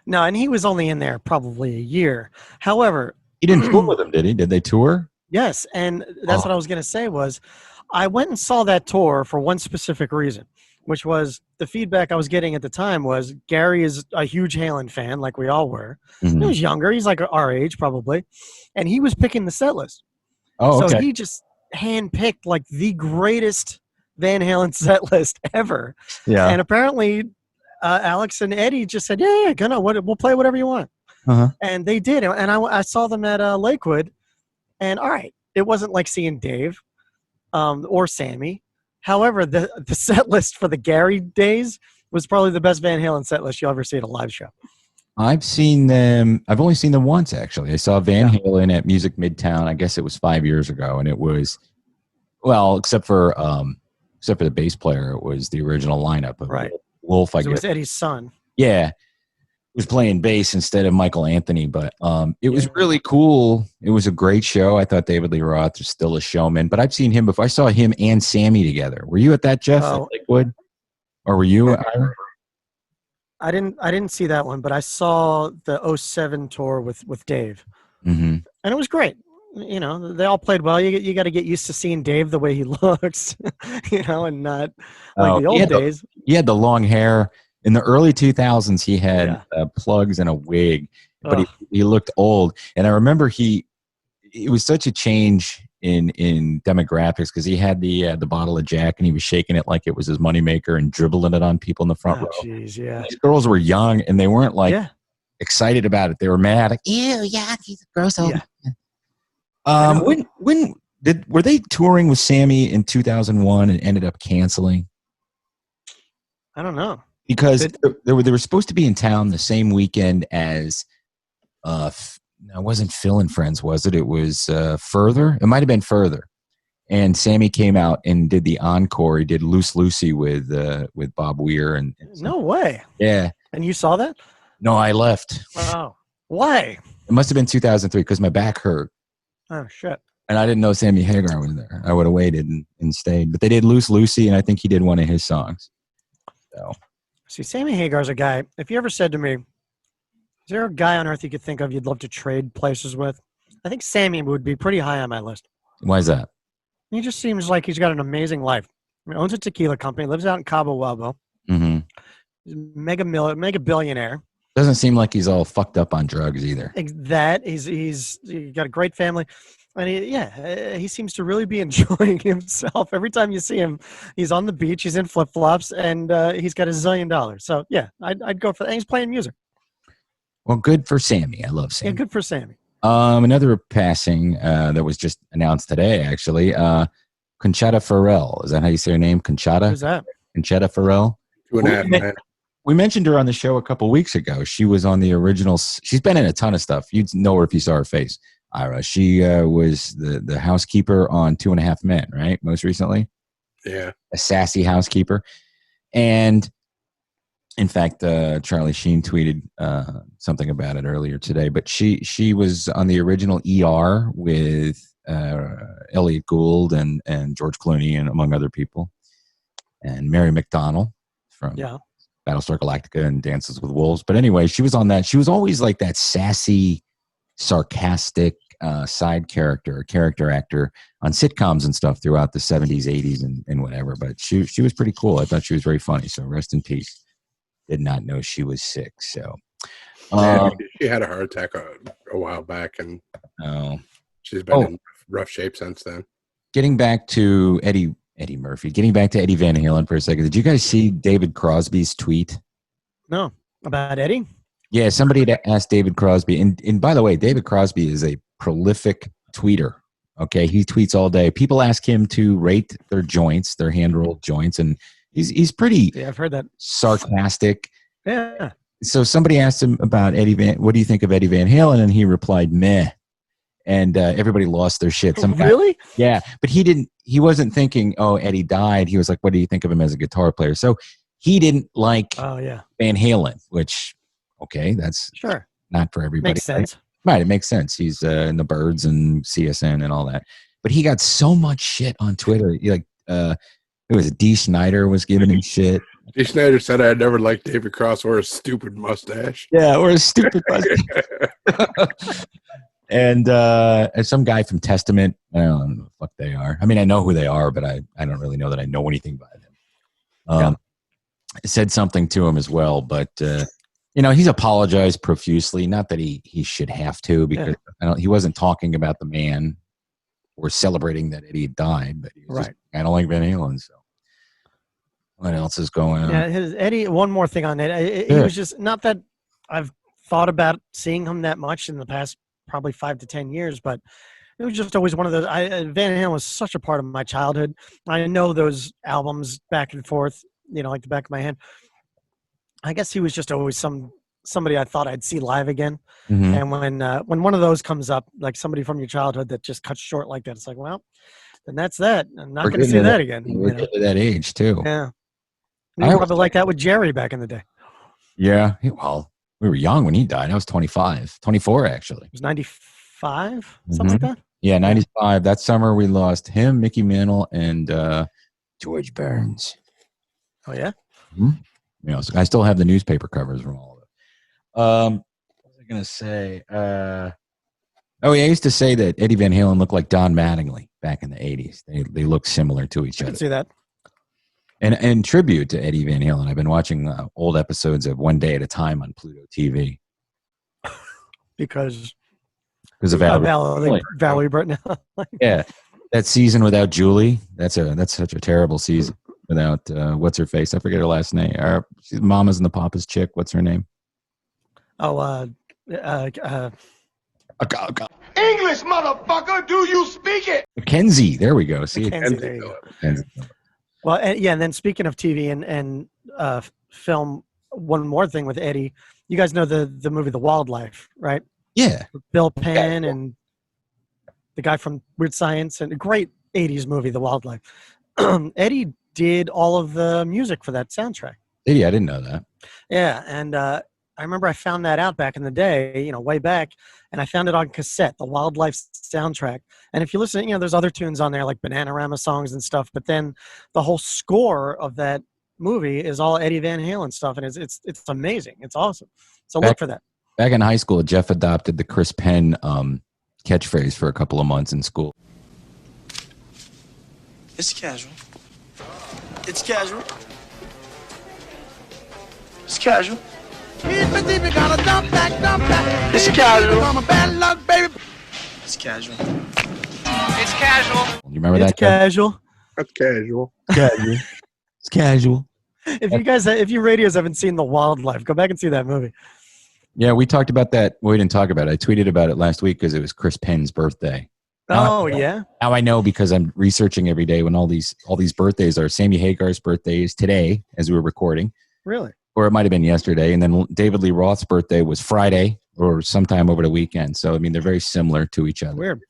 No, and he was only in there probably a year. However, he didn't tour with them, did he? Did they tour? Yes, and that's what I was going to say was I went and saw that tour for one specific reason, which was the feedback I was getting at the time was Gary is a huge Halen fan, like we all were. Mm-hmm. He was younger. He's like our age probably, and he was picking the set list. Oh, okay. So he just handpicked like the greatest Van Halen set list ever. Yeah, and apparently Alex and Eddie just said, yeah, we'll play whatever you want. Uh-huh. And they did. And I saw them at Lakewood. And all right, it wasn't like seeing Dave or Sammy. However, the set list for the Gary days was probably the best Van Halen set list you'll ever see at a live show. I've seen them. I've only seen them once, actually. I saw Van Halen at Music Midtown. I guess it was 5 years ago. And it was, well, except for the bass player, it was the original lineup of Wolf, I guess. It was Eddie's son. Yeah. Was playing bass instead of Michael Anthony, but it was really cool. It was a great show. I thought David Lee Roth was still a showman, but I've seen him before. I saw him and Sammy together. Were you at that, Jeff, at Lakewood? Or were you, Ira? I didn't see that one, but I saw the 2007 tour with Dave. Mm-hmm. And it was great. They all played well. You got to get used to seeing Dave the way he looks, and not like the old days. He had the long hair. In the early 2000s, he had plugs and a wig, but he looked old. And I remember it was such a change in demographics because he had the bottle of Jack and he was shaking it like it was his moneymaker and dribbling it on people in the front row. Jeez, yeah. These girls were young and they weren't excited about it. They were mad. Like, ew, yuck, he's a gross old man. Were they touring with Sammy in 2001 and ended up canceling? I don't know. Because they were supposed to be in town the same weekend as, it wasn't Phil and Friends, was it? It was Further. It might have been Further. And Sammy came out and did the encore. He did Loose Lucy with Bob Weir. And no way. Yeah. And you saw that? No, I left. Wow. Why? It must have been 2003 because my back hurt. Oh, shit. And I didn't know Sammy Hagar was there. I would have waited and stayed. But they did Loose Lucy, and I think he did one of his songs. So. See, Sammy Hagar's a guy, if you ever said to me, is there a guy on earth you could think of you'd love to trade places with? I think Sammy would be pretty high on my list. Why is that? He just seems like he's got an amazing life. He owns a tequila company, lives out in Cabo Wabo. Mm-hmm. He's a mega billionaire. Doesn't seem like he's all fucked up on drugs either. He's got a great family. And he seems to really be enjoying himself. Every time you see him, he's on the beach, he's in flip-flops, and he's got $1 zillion. So, yeah, I'd go for that. And he's playing music. Well, good for Sammy. I love Sammy. Yeah, good for Sammy. Another passing that was just announced today, actually. Conchata Farrell. Is that how you say her name? Conchata? Who's that? Conchata Farrell. We mentioned her on the show a couple weeks ago. She was on the original. She's been in a ton of stuff. You'd know her if you saw her face. Ira. She was the housekeeper on 2.5 Men, right? Most recently. Yeah. A sassy housekeeper. And in fact, Charlie Sheen tweeted something about it earlier today, but she was on the original ER with Elliot Gould and George Clooney and among other people. And Mary McDonnell from Battlestar Galactica and Dances with Wolves. But anyway, she was on that. She was always like that sassy, sarcastic side character actor on sitcoms and stuff throughout the 70s, 80s, and whatever. But she was pretty cool. I thought she was very funny. So rest in peace. Did not know she was sick. So she had a heart attack a while back, and she's been in rough shape since then. Getting back to Eddie Murphy. Getting back to Eddie Van Halen for a second. Did you guys see David Crosby's tweet? No, about Eddie. Yeah, somebody had asked David Crosby, and by the way, David Crosby is a prolific tweeter. Okay, he tweets all day. People ask him to rate their joints, their hand rolled joints, and he's pretty. Yeah, I've heard that. Sarcastic. Yeah, So somebody asked him about what do you think of Eddie Van Halen? And he replied, meh. And everybody lost their shit. Really? Yeah. But he wasn't thinking, oh, Eddie died. He was like, what do you think of him as a guitar player? So he didn't like Van Halen, which, okay, that's not for everybody. Makes sense. Right. It makes sense. He's in the Birds and CSN and all that. But he got so much shit on Twitter. Like, it was D. Snyder was giving him shit. D. Snyder said I had never liked David Cross or his stupid mustache. Yeah, or a stupid mustache. And some guy from Testament, I don't know who the fuck they are. I mean, I know who they are, but I don't really know that I know anything about them. Said something to him as well, but he's apologized profusely. Not that he should have to, because he wasn't talking about the man or celebrating that Eddie died, but he was just, I don't like Van Halen, so. What else is going on? Yeah, Eddie. One more thing on it. He was just, not that I've thought about seeing him that much in the past probably 5 to 10 years, but it was just always one of those. Van Halen was such a part of my childhood. I know those albums back and forth, like the back of my hand. I guess he was just always somebody I thought I'd see live again. Mm-hmm. And when one of those comes up, like somebody from your childhood that just cuts short like that, it's like, well, then that's that. I'm not going to see that again. We're getting to that age too. Yeah. We were probably like that with Jerry back in the day. Yeah. Well, we were young when he died. I was 24 actually. It was 95, something like that? Yeah, 95. That summer we lost him, Mickey Mantle, and George Burns. Oh, yeah? Mm-hmm. So I still have the newspaper covers from all of it. What was I going to say? I used to say that Eddie Van Halen looked like Don Mattingly back in the 80s. They look similar to each other. I can see that. And in tribute to Eddie Van Halen, I've been watching old episodes of One Day at a Time on Pluto TV. Because of Valerie Burton. Yeah, that season without Julie. That's such a terrible season without what's her face? I forget her last name. She's Mamas and the Papas chick. What's her name? Oh, English, motherfucker. Do you speak it? Mackenzie. There we go. See, Mackenzie, there you go. Well, and then speaking of TV and film, one more thing with Eddie. You guys know the movie The Wildlife, right? Yeah. Bill Penn and the guy from Weird Science, and a great 80s movie, The Wildlife. Eddie did all of the music for that soundtrack. Yeah, I didn't know that. Yeah, and I remember I found that out back in the day, way back, and I found it on cassette, The Wildlife soundtrack. And if you listen, there's other tunes on there like Bananarama songs and stuff, but then the whole score of that movie is all Eddie Van Halen stuff, and it's amazing. It's awesome. So look for that. Back in high school, Jeff adopted the Chris Penn catchphrase for a couple of months in school. It's casual. It's casual. It's casual. It's casual. It's casual. It's casual. You remember that? Casual. That's casual. Casual. It's casual. If you radios haven't seen The Wildlife, go back and see that movie. Yeah, we talked about that. We didn't talk about it. I tweeted about it last week because it was Chris Penn's birthday. Yeah. Now I know because I'm researching every day when all these birthdays are. Sammy Hagar's birthday is today as we were recording. Really? Or it might have been yesterday. And then David Lee Roth's birthday was Friday or sometime over the weekend. So, I mean, they're very similar to each other. Weird.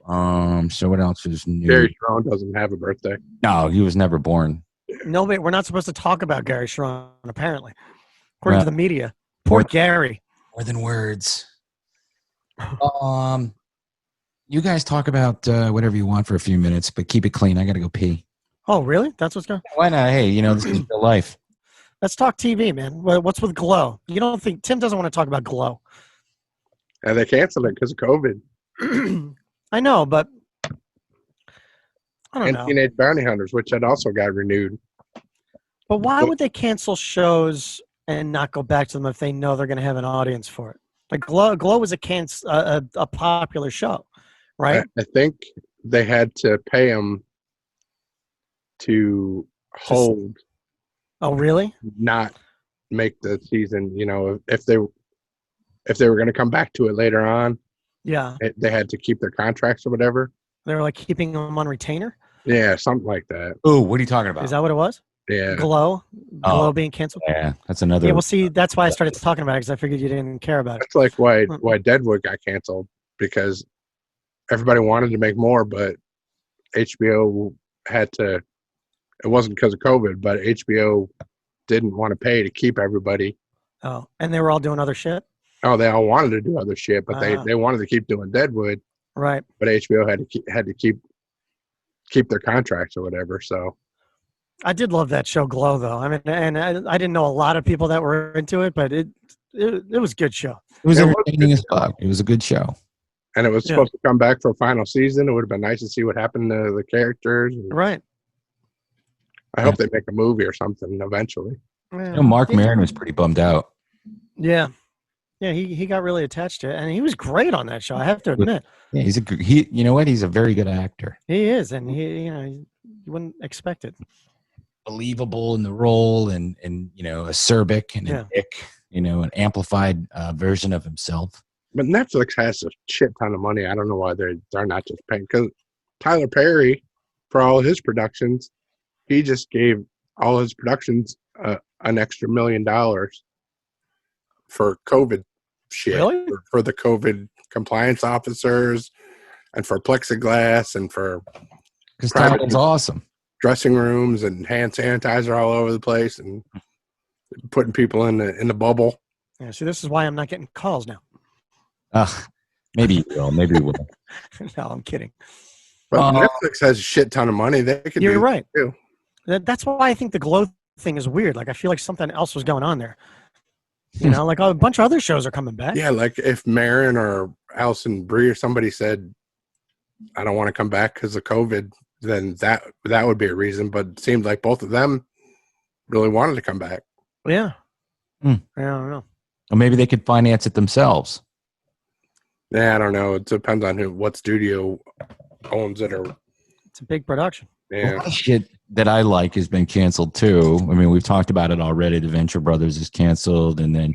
So what else is new? Gary Strong doesn't have a birthday. No, he was never born. No, but we're not supposed to talk about Gary Strong, apparently, according to the media. Poor Gary. More than words. You guys talk about whatever you want for a few minutes, but keep it clean. I got to go pee. Oh, really? That's what's going on? Why not? Hey, this is real life. Let's talk TV, man. What's with Glow? You don't think Tim doesn't want to talk about Glow? And they canceled it because of COVID. I know, but I don't know. Teenage Bounty Hunters, which had also got renewed. But why would they cancel shows and not go back to them if they know they're going to have an audience for it? Like Glow was a popular show, right? I think they had to pay them to hold. Oh, really? Not make the season. If they were going to come back to it later on, they had to keep their contracts or whatever. They were like keeping them on retainer. Yeah, something like that. Oh, what are you talking about? Is that what it was? Yeah. Glow being canceled. Yeah, that's another. Yeah, well, see, that's why I started talking about it because I figured you didn't care about it. That's like why Deadwood got canceled, because everybody wanted to make more, but HBO had to. It wasn't because of COVID, but HBO didn't want to pay to keep everybody. Oh, and they were all doing other shit? Oh, they all wanted to do other shit, but they wanted to keep doing Deadwood. Right. But HBO had to keep their contracts or whatever. So I did love that show, Glow, though. I mean, and I didn't know a lot of people that were into it, but it was a good show. It was entertaining as fuck. It was a good show. And it was supposed to come back for a final season. It would have been nice to see what happened to the characters. Right. I hope they make a movie or something eventually. Yeah. Mark Maron was pretty bummed out. Yeah. Yeah, he got really attached to it, and he was great on that show, I have to admit. Yeah, you know what? He's a very good actor. He is, and you wouldn't expect it. Believable in the role, and acerbic and a dick, an amplified version of himself. But Netflix has a shit ton of money. I don't know why they're not just paying, because Tyler Perry, for all his productions, he just gave all his productions an extra $1 million for COVID shit. Really? For the COVID compliance officers, and for plexiglass, and for because Tyler's awesome. Dressing rooms and hand sanitizer all over the place, and putting people in the bubble. Yeah, see, this is why I'm not getting calls now. Maybe you will. Maybe you will. No, I'm kidding. But Netflix has a shit ton of money. They could. You're right. Too. That's why I think the Glow thing is weird. Like, I feel like something else was going on there. Like a bunch of other shows are coming back. Yeah, like if Marin or Alison Brie or somebody said, "I don't want to come back because of COVID," then that would be a reason. But it seemed like both of them really wanted to come back. Yeah. I don't know. Or maybe they could finance it themselves. Yeah, I don't know. It depends on what studio owns it, or it's a big production. Yeah. A lot of shit that I like has been canceled too. I mean, we've talked about it already. The Venture Brothers is canceled, and then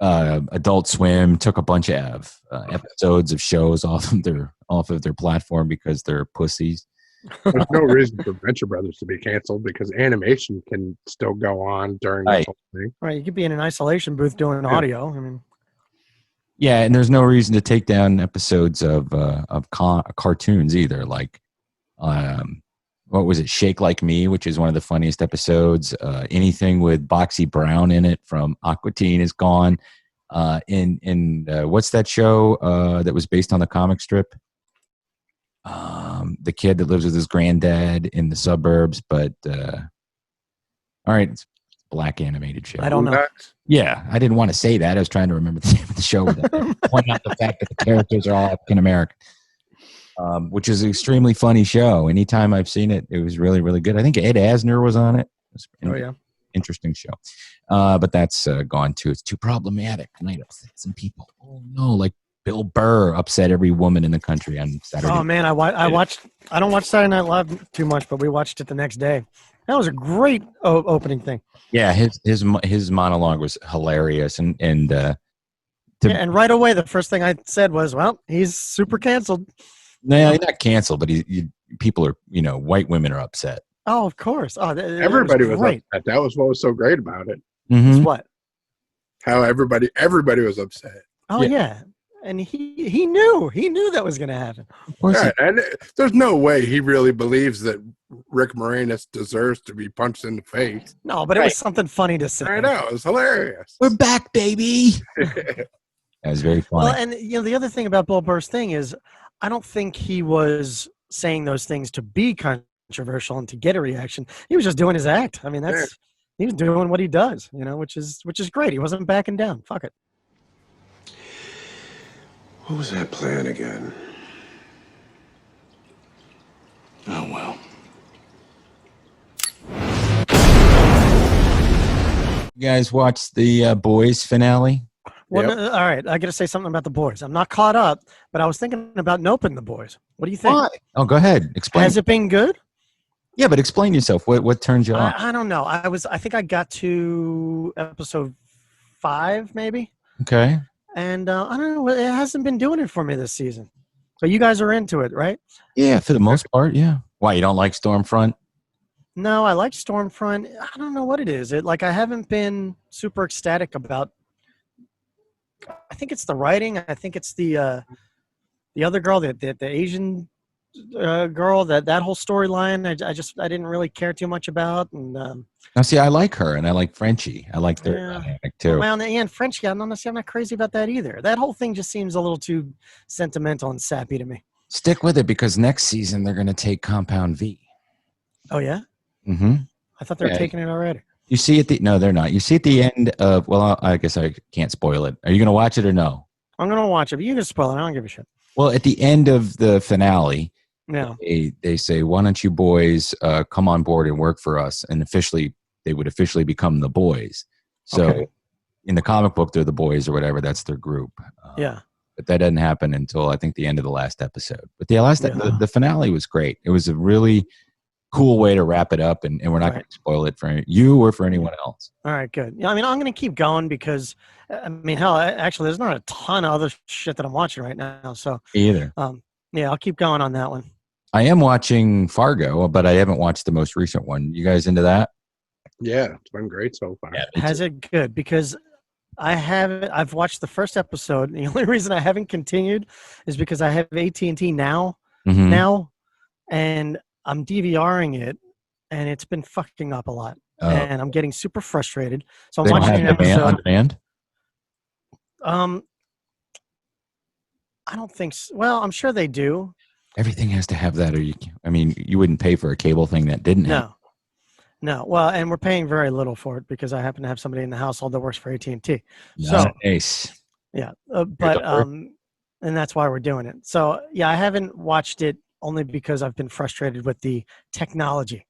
Adult Swim took a bunch of episodes of shows off of their platform because they're pussies. There's no reason for Venture Brothers to be canceled, because animation can still go on during this whole thing. Right, you could be in an isolation booth doing audio. I mean, yeah, and there's no reason to take down episodes of cartoons either. Like, what was it? Shake Like Me, which is one of the funniest episodes. Anything with Boxy Brown in it from Aqua Teen is gone. What's that show that was based on the comic strip? The kid that lives with his granddad in the suburbs, but all right, it's a black animated show. I don't know. Yeah, I didn't want to say that. I was trying to remember the name of the show. Point out the fact that the characters are all African American, which is an extremely funny show. Anytime I've seen it, it was really, really good. I think Ed Asner was on it. Interesting show. But that's gone too. It's too problematic. Might upset some people. Oh no, like Bill Burr upset every woman in the country on Saturday. Oh man, I watched. I don't watch Saturday Night Live too much, but we watched it the next day. That was a great opening thing. Yeah, his monologue was hilarious, and and right away the first thing I said was, "Well, he's super canceled." No, he's not canceled, but people are, white women are upset. Oh, of course. Oh, everybody was upset. That was what was so great about it. Mm-hmm. What? How everybody was upset. Oh yeah. And he knew that was going to happen. Of course. Yeah, and there's no way he really believes that Rick Moranis deserves to be punched in the face. No, but it was something funny to say. I know, it was hilarious. We're back, baby. That was very funny. Well, and the other thing about Bill Burr's thing is, I don't think he was saying those things to be controversial and to get a reaction. He was just doing his act. I mean, he was doing what he does, which is great. He wasn't backing down. Fuck it. What was that plan again? Oh, well. You guys watched the Boys finale? Well, Yep. no, all right. I got to say something about the Boys. I'm not caught up, but I was thinking about Noping the Boys. What do you think? Why? Oh, go ahead. Explain. Has it been good? Yeah, but explain yourself. What turns you on? I don't know. I think I got to episode 5, maybe. Okay. And I don't know. It hasn't been doing it for me this season. But you guys are into it, right? Yeah, for the most part, yeah. Why, you don't like Stormfront? No, I like Stormfront. I don't know what it is. I haven't been super ecstatic about. I think it's the writing. I think it's the other girl, the Asian girl. That whole storyline. I didn't really care too much about. And Now, see, I like her, and I like Frenchie. I like their dynamic too. well, and Frenchie, I'm not crazy about that either. That whole thing just seems a little too sentimental and sappy to me. Stick with it because next season they're going to take Compound V. Oh yeah. Mm-hmm. I thought they were taking it already. You see no, they're not. You see at the end of, well, I guess I can't spoil it. Are you going to watch it or no? I'm going to watch it, but you can spoil it. I don't give a shit. Well, at the end of the finale, No. they say, why don't you boys come on board and work for us? And they would officially become the boys. So in the comic book, they're the boys or whatever. That's their group. Yeah. But that doesn't happen until I think the end of the last episode. But the finale was great. It was a really cool way to wrap it up, and we're not going to spoil it for you or for anyone else. All right, good. Yeah, I mean, I'm going to keep going because, hell, actually, there's not a ton of other shit that I'm watching right now. So Either. Yeah, I'll keep going on that one. I am watching Fargo, but I haven't watched the most recent one. You guys into that? Yeah, it's been great so far. Yeah, Has it good? Because I've watched the first episode. The only reason I haven't continued is because I have AT&T now, and I'm DVRing it, and it's been fucking up a lot, and I'm getting super frustrated. So I'm watching an episode on demand. I don't think so. Well, I'm sure they do. Everything has to have that, or you wouldn't pay for a cable thing that didn't have. No. Well, and we're paying very little for it because I happen to have somebody in the household that works for AT&T. So Nice. Yeah, and that's why we're doing it. So yeah, I haven't watched it only because I've been frustrated with the technology.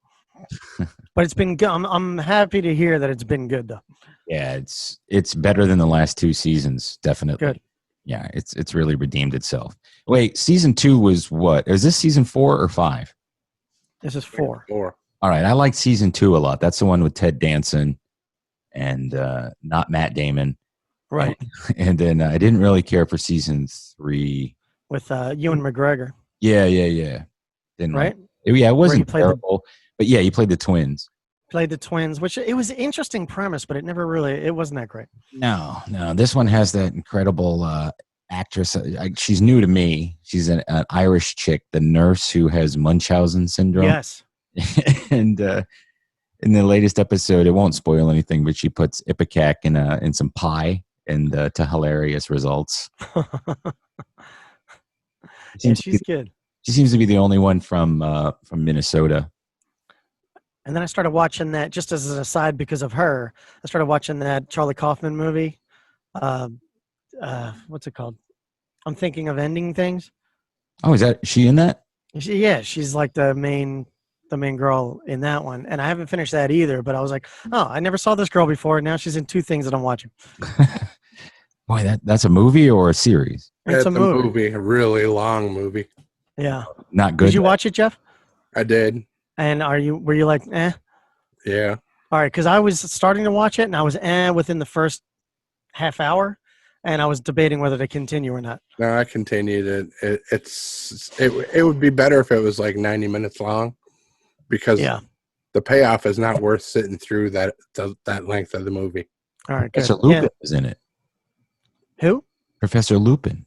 But it's been good. I'm happy to hear that it's been good though. Yeah, it's better than the last two seasons, definitely. Good. Yeah, it's really redeemed itself. Wait, season 2 was what? Is this season 4 or 5? This is 4. 4. All right, I liked season 2 a lot. That's the one with Ted Danson and not Matt Damon. Right. And then I didn't really care for season 3 with Ewan McGregor. Yeah. Didn't right? It wasn't terrible, but yeah, you played the twins. Played the twins, which it was an interesting premise, but it wasn't that great. No. This one has that incredible actress. She's new to me. She's an Irish chick, the nurse who has Munchausen syndrome. Yes. And in the latest episode, it won't spoil anything, but she puts ipecac in some pie, and to hilarious results. She's good. She seems to be the only one from Minnesota. And then I started watching that, just as an aside because of her, I started watching that Charlie Kaufman movie. What's it called? I'm Thinking of Ending Things. Oh, is she in that? She's like the main girl in that one. And I haven't finished that either, but I was like, oh, I never saw this girl before. Now she's in 2 things that I'm watching. Boy, that's a movie or a series? It's a movie, a really long movie. Yeah. Not good. Did you watch it, Jeff? I did. And were you like, eh? Yeah. All right, because I was starting to watch it, and I was within the first half hour, and I was debating whether to continue or not. No, I continued it. It would be better if it was like 90 minutes long, because the payoff is not worth sitting through that length of the movie. All right, Professor Lupin is in it. Who? Professor Lupin.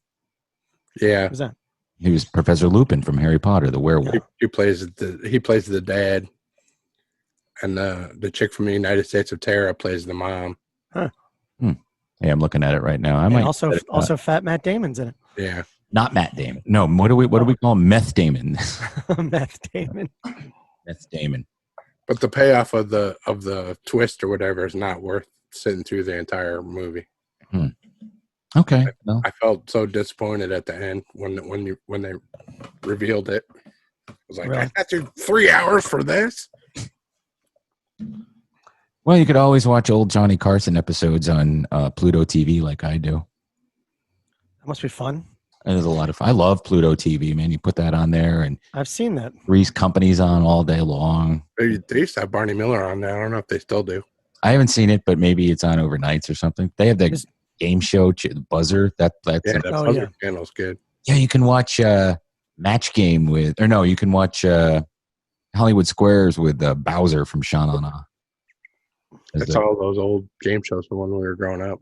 Yeah. Who's that? He was Professor Lupin from Harry Potter, the werewolf. He plays the dad, and the chick from the United States of Terror plays the mom. Huh. Hey, I'm looking at it right now. I might also Fat Matt Damon's in it. Yeah. Not Matt Damon. No, what do we call him? Meth Damon. Meth Damon. Meth Damon. But the payoff of the twist or whatever is not worth sitting through the entire movie. Okay. I felt so disappointed at the end when they revealed it. I was like, I got you 3 hours for this. Well, you could always watch old Johnny Carson episodes on Pluto TV like I do. That must be fun. And there's a lot of fun. I love Pluto TV, man. You put that on there, and I've seen that. Three's Company's on all day long. They used to have Barney Miller on there. I don't know if they still do. I haven't seen it, but maybe it's on overnights or something. They have that game show, Buzzer. That's Buzzer channel's good. Yeah, you can watch Match Game you can watch. Hollywood Squares with Bowser from Sha-Na-Na. That's all those old game shows from when we were growing up.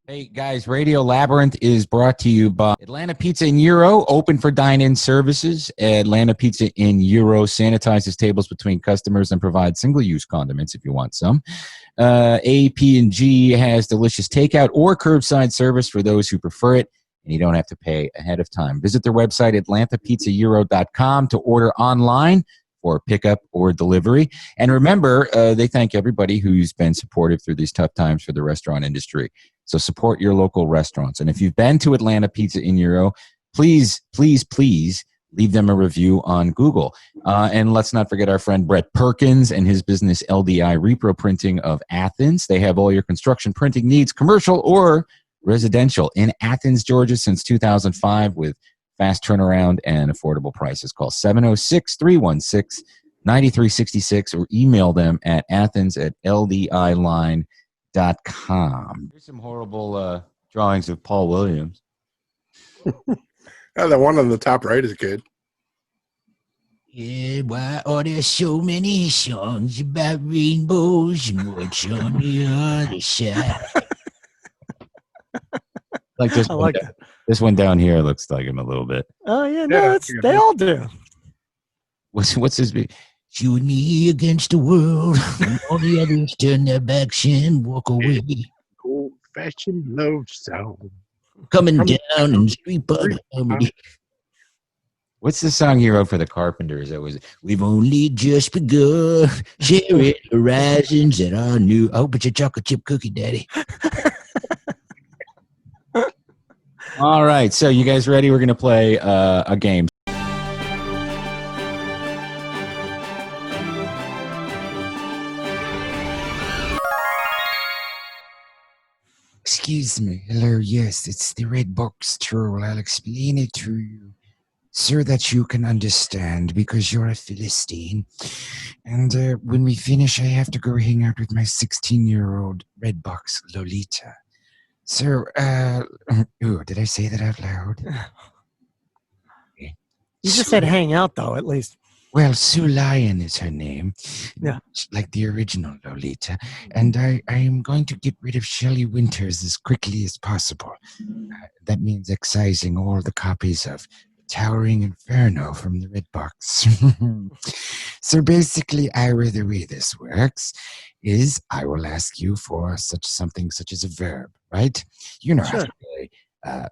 Hey guys, Radio Labyrinth is brought to you by Atlanta Pizza in Euro, open for dine-in services. Atlanta Pizza in Euro sanitizes tables between customers and provides single-use condiments if you want some. AP&G has delicious takeout or curbside service for those who prefer it, and you don't have to pay ahead of time. Visit their website, atlantapizzaeuro.com, to order online or pickup or delivery. And remember, they thank everybody who's been supportive through these tough times for the restaurant industry. So support your local restaurants. And if you've been to Atlanta Pizza in Euro, please, please, please leave them a review on Google. And let's not forget our friend Brett Perkins and his business LDI Repro Printing of Athens. They have all your construction printing needs, commercial or residential, in Athens, Georgia since 2005 with fast turnaround and affordable prices. Call 706-316-9366 or email them at athens@ldiline.com. Here's some horrible drawings of Paul Williams. The one on the top right is good. Yeah, why are there so many songs about rainbows and what's on the other side? Like this, I like that. This one down here looks like him a little bit. Oh yeah, no, they all do. What's his big? You and me against the world, and all the others turn their backs and walk away. Old-fashioned love song. Coming down in street bud harmony. What's the song he wrote for the Carpenters? That was We've only just begun sharing horizons that are new. I hope it's a chocolate chip cookie, Daddy. all right. So you guys ready? We're gonna play a game. Excuse me. Hello, yes, it's the Red Box Troll. I'll explain it to you, so that you can understand, because you're a Philistine. And when we finish, I have to go hang out with my 16-year-old Red Box Lolita. So, did I say that out loud? You just said hang out, though, at least. Well, Sue Lyon is her name. Yeah. Like the original Lolita. And I am going to get rid of Shelley Winters as quickly as possible. That means excising all the copies of Towering Inferno from the Red Box. So basically, Ira, the way this works is I will ask you for something such as a verb, right? You know how to play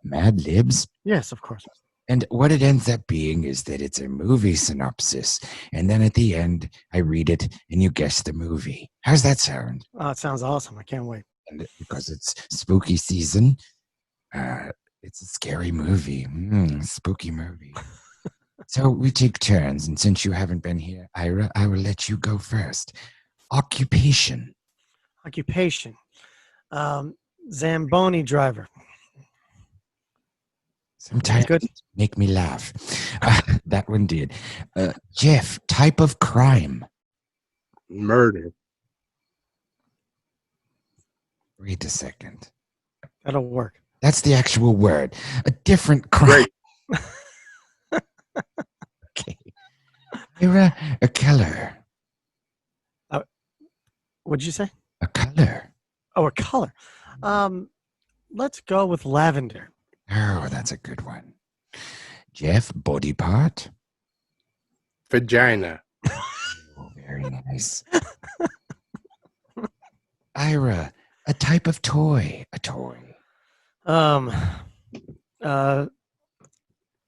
Mad Libs. Yes, of course. And what it ends up being is that it's a movie synopsis. And then at the end, I read it and you guess the movie. How's that sound? Oh, it sounds awesome. I can't wait. And because it's spooky season, it's a scary movie. Spooky movie. So we take turns. And since you haven't been here, Ira, I will let you go first. Occupation. Occupation. Zamboni driver. Sometimes make me laugh. That one did. Jeff, type of crime. Murder. Wait a second. That'll work. That's the actual word. A different crime. Okay. Ira, a color. What'd you say? A color. Oh, a color. Let's go with lavender. Oh, that's a good one. Jeff, body part. Vagina. Oh, very nice. Ira, a type of toy. A toy.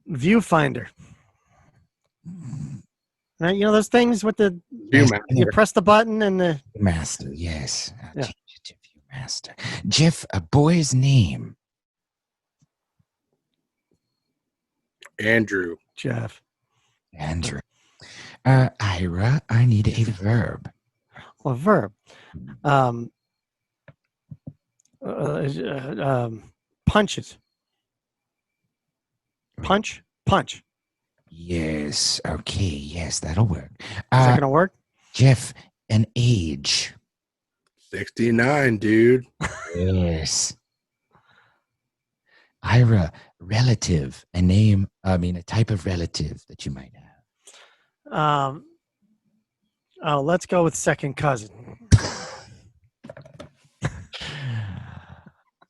Viewfinder. Right, you know those things with the you press the button and the Master, yes. I'll Yeah. change it to Viewmaster. Jeff, a boy's name. Andrew. Jeff. Andrew. Ira, I need a verb. Well, verb. Punches. Punch. Punch. Yes. Okay. Yes, that'll work. Is that gonna work? Jeff, an age. 69, dude. Yes. Ira, relative. A type of relative that you might have. Oh, let's go with second cousin.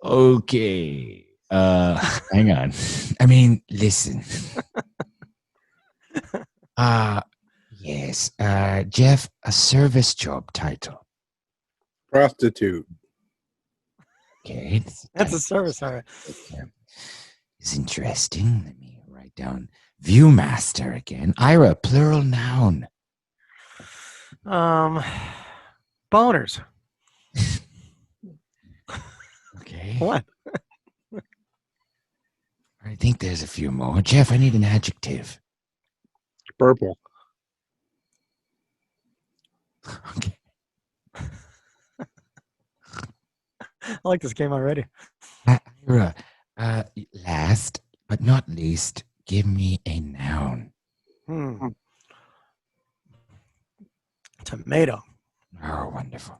Okay. Hang on. I mean, listen. Yes. Jeff, a service job title. Prostitute. Okay. That's a service, all right. It's interesting. Let me write down Viewmaster again. Ira, plural noun. Boners. Okay. What? I think there's a few more. Jeff, I need an adjective. Purple. Okay. I like this game already. Ira, last but not least, give me a noun. Tomato. Oh, wonderful.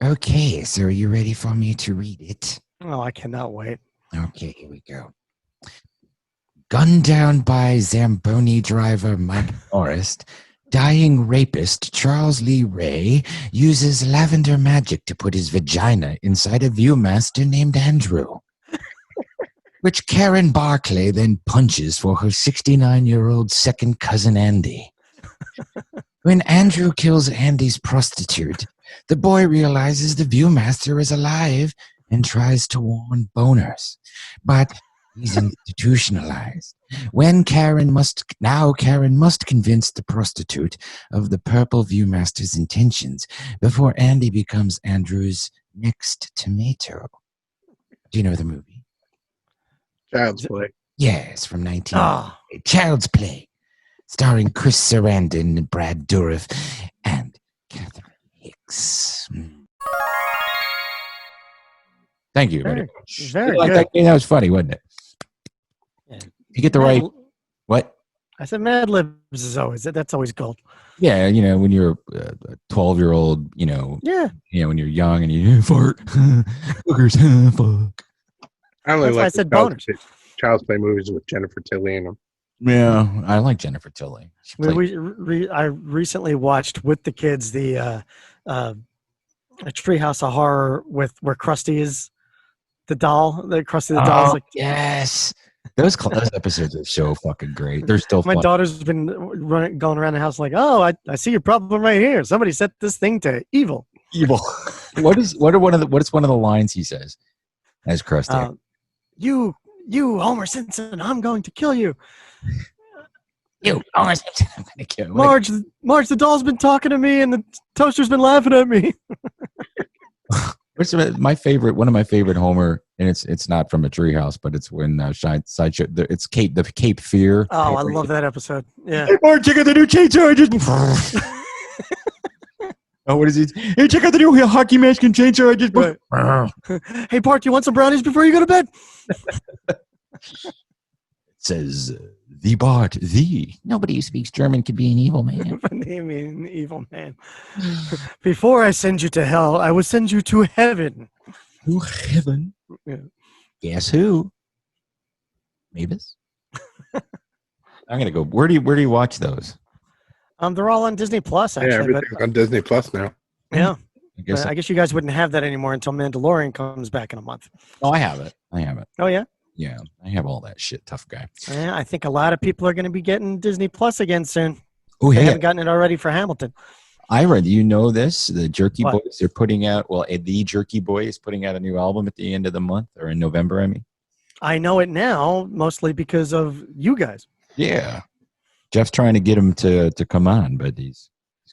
Okay, so are you ready for me to read it? Oh, I cannot wait. Okay, here we go. Gunned down by Zamboni driver Mike Forrest, dying rapist Charles Lee Ray uses lavender magic to put his vagina inside a viewmaster named Andrew, which Karen Barclay then punches for her 69-year-old second cousin Andy. When Andrew kills Andy's prostitute, the boy realizes the viewmaster is alive and tries to warn boners, but he's institutionalized. Karen must convince the prostitute of the purple viewmaster's intentions before Andy becomes Andrew's next tomato. Do you know the movie? Child's Play. Yes, from 1980. Child's Play, starring Chris Sarandon, Brad Dourif, and Catherine Hicks. Thank you very much. Very good. That was funny, wasn't it? Yeah. You get the right. What? I said Mad Libs is that's always gold. Yeah, when you're a 12-year-old, Yeah. When you're young and you fart, hookers, fuck. I only That's why I like said Child's Play movies with Jennifer Tilly in them. Yeah, I like Jennifer Tilly. I recently watched with the kids the a Treehouse of Horror where Krusty is the doll. Krusty the doll is like, yes. Those episodes are so fucking great. They're still my fun. daughter's been going around the house like, oh, I see your problem right here. Somebody set this thing to evil. What's one of the lines he says as Krusty? You Homer Simpson, I'm going to kill you. You Homer Simpson, I'm going to kill you. Marge, the doll's been talking to me and the toaster's been laughing at me. What's my favorite? One of my favorite Homer, and it's not from a treehouse, but it's when Sideshow. It's the Cape Fear. Oh, I love that episode. Yeah. Hey, Bart, check out the new chainsaw I just. Oh, what is it? Hey, check out the new hockey mask and chainsaw I just. Right. Hey, Bart, do you want some brownies before you go to bed? It says the Bart, nobody who speaks German could be an evil man. An evil man. Before I send you to hell, I will send you to heaven. To heaven? Yeah. Guess who? Mavis. I'm gonna go. Where do you watch those? They're all on Disney Plus. Actually, yeah, everything's on Disney Plus now. Yeah. I guess you guys wouldn't have that anymore until Mandalorian comes back in a month. Oh, I have it. Oh yeah. Yeah, I have all that shit. Tough guy. Yeah, I think a lot of people are going to be getting Disney Plus again soon. Oh, they haven't gotten it already for Hamilton. Ira, do you know this? The Jerky Boys are putting out. Well, the Jerky Boy is putting out a new album at the end of the month, or in November. I mean, I know it now, mostly because of you guys. Yeah, Jeff's trying to get him to come on, but he's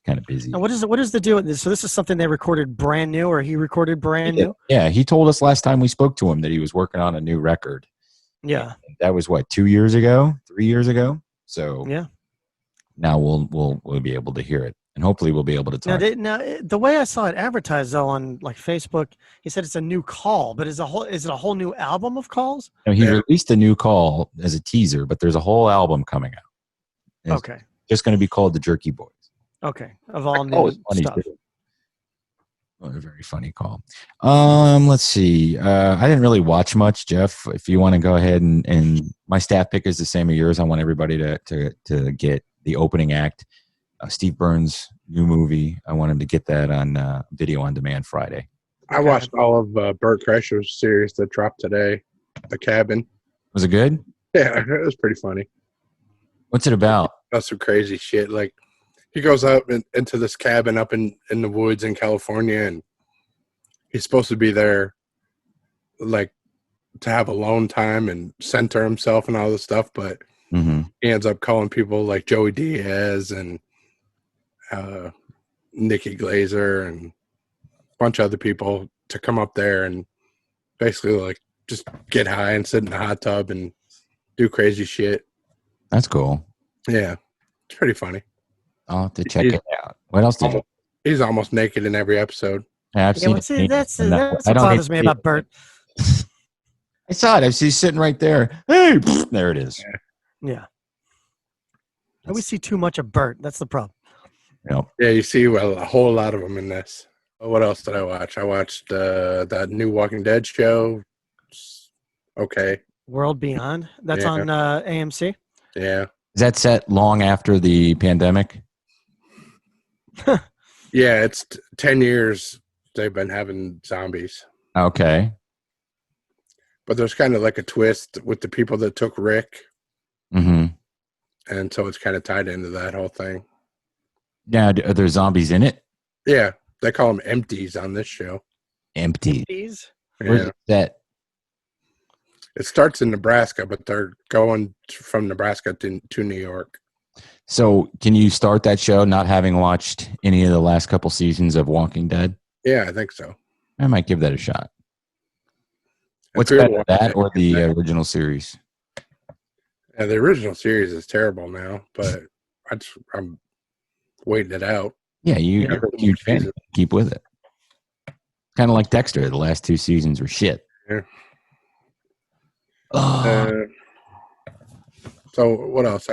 kind of busy. And what is the deal with this? So this is something they recorded brand new, or he recorded brand new? Yeah, he told us last time we spoke to him that he was working on a new record. Yeah, that was 2 years ago, 3 years ago. So yeah, now we'll be able to hear it, and hopefully we'll be able to talk. Now the way I saw it advertised though on like Facebook, he said it's a new call, but is it a whole new album of calls? No, he released a new call as a teaser, but there's a whole album coming out. It's okay, just going to be called the Jerky Boys. Okay, of all new stuff. A very funny call. Let's see. I didn't really watch much, Jeff. If you want to go ahead and my staff pick is the same as yours. I want everybody to get the opening act. Steve Burns new movie. I want him to get that on video on demand Friday. I watched all of Bert Kreischer's series that dropped today, The Cabin. Was it good? Yeah, it was pretty funny. What's it about? That's some crazy shit. Like, he goes up into this cabin up in the woods in California, and he's supposed to be there, like, to have alone time and center himself and all this stuff, but he ends up calling people like Joey Diaz and Nikki Glazer and a bunch of other people to come up there and basically, like, just get high and sit in the hot tub and do crazy shit. That's cool. Yeah, it's pretty funny. I'll have to check it out. What else did you? He's almost naked in every episode. Yeah, I've seen it. That's what bothers me about Bert. I saw it. He's sitting right there. Hey, there it is. Yeah. I always see too much of Bert. That's the problem. Yep. Yeah, you see a whole lot of them in this. What else did I watch? I watched that new Walking Dead show. Okay. World Beyond. That's on AMC. Yeah. Is that set long after the pandemic? Yeah, it's 10 years they've been having zombies. Okay. But there's kind of like a twist with the people that took Rick. Mm-hmm. And so it's kind of tied into that whole thing. Yeah, are there zombies in it? Yeah, they call them empties on this show. Empties? Where's it set? It starts in Nebraska, but they're going from Nebraska to New York. So can you start that show not having watched any of the last couple seasons of Walking Dead? Yeah, I think so. I might give that a shot. What's better, that or the original series? Yeah, the original series is terrible now, but I'm waiting it out. Yeah, you're a huge fan. Keep with it. Kind of like Dexter. The last 2 seasons were shit. Yeah. So what else?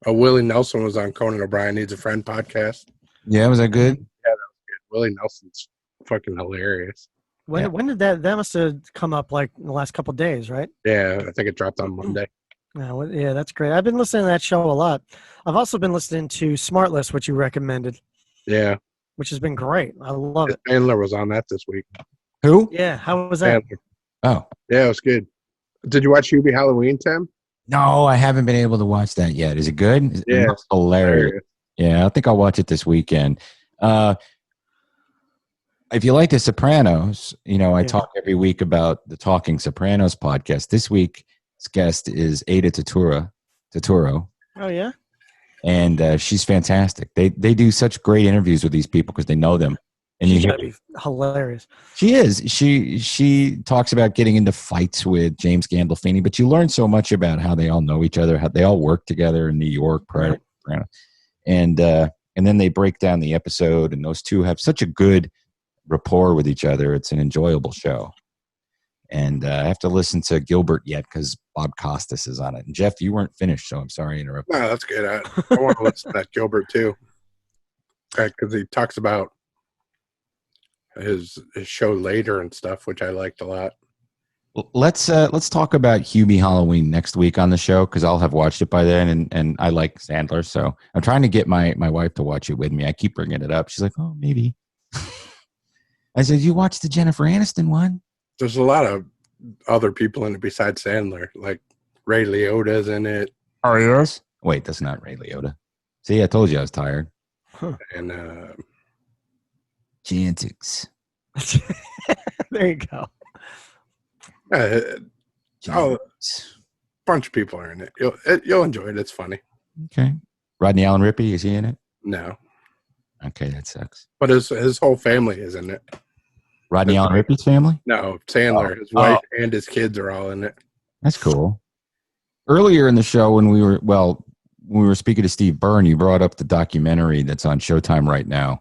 Willie Nelson was on Conan O'Brien Needs a Friend podcast. Yeah, was that good? Yeah, that was good. Willie Nelson's fucking hilarious. When did that must have come up, like in the last couple of days, right? Yeah, I think it dropped on Monday. Yeah, that's great. I've been listening to that show a lot. I've also been listening to Smartless, which you recommended. Yeah. Which has been great. I love it. Chandler was on that this week. Who? Yeah, how was that? Chandler. Oh. Yeah, it was good. Did you watch Hubie Halloween, Tim? No, I haven't been able to watch that yet. Is it good? Yeah. It's hilarious. Yeah, I think I'll watch it this weekend. If you like The Sopranos, I talk every week about the Talking Sopranos podcast. This week's guest is Ada Turturro. Oh, yeah? And she's fantastic. They do such great interviews with these people because they know them. And she's gotta be hilarious. She is. She talks about getting into fights with James Gandolfini, but you learn so much about how they all know each other, how they all work together in New York prior to Sopranos. And then they break down the episode, and those two have such a good rapport with each other. It's an enjoyable show. And I have to listen to Gilbert yet because Bob Costas is on it. And Jeff, you weren't finished, so I'm sorry to interrupt. No, that's good. I want to listen to that Gilbert too, because he talks about his show later and stuff, which I liked a lot. Let's talk about Hubie Halloween next week on the show because I'll have watched it by then, and I like Sandler, so I'm trying to get my wife to watch it with me. I keep bringing it up. She's like, "Oh, maybe." I said, "You watched the Jennifer Aniston one?" There's a lot of other people in it besides Sandler, like Ray Liotta's in it. Oh, yes? Wait, that's not Ray Liotta. See, I told you I was tired. Huh. And Chantix. There you go. A bunch of people are in it. You'll enjoy it. It's funny. Okay. Rodney Allen Rippey, is he in it? No. Okay, that sucks. But his whole family is in it. Rodney Allen Rippey's family? No, Sandler, his wife, and his kids are all in it. That's cool. Earlier in the show, when we were speaking to Steve Byrne, you brought up the documentary that's on Showtime right now,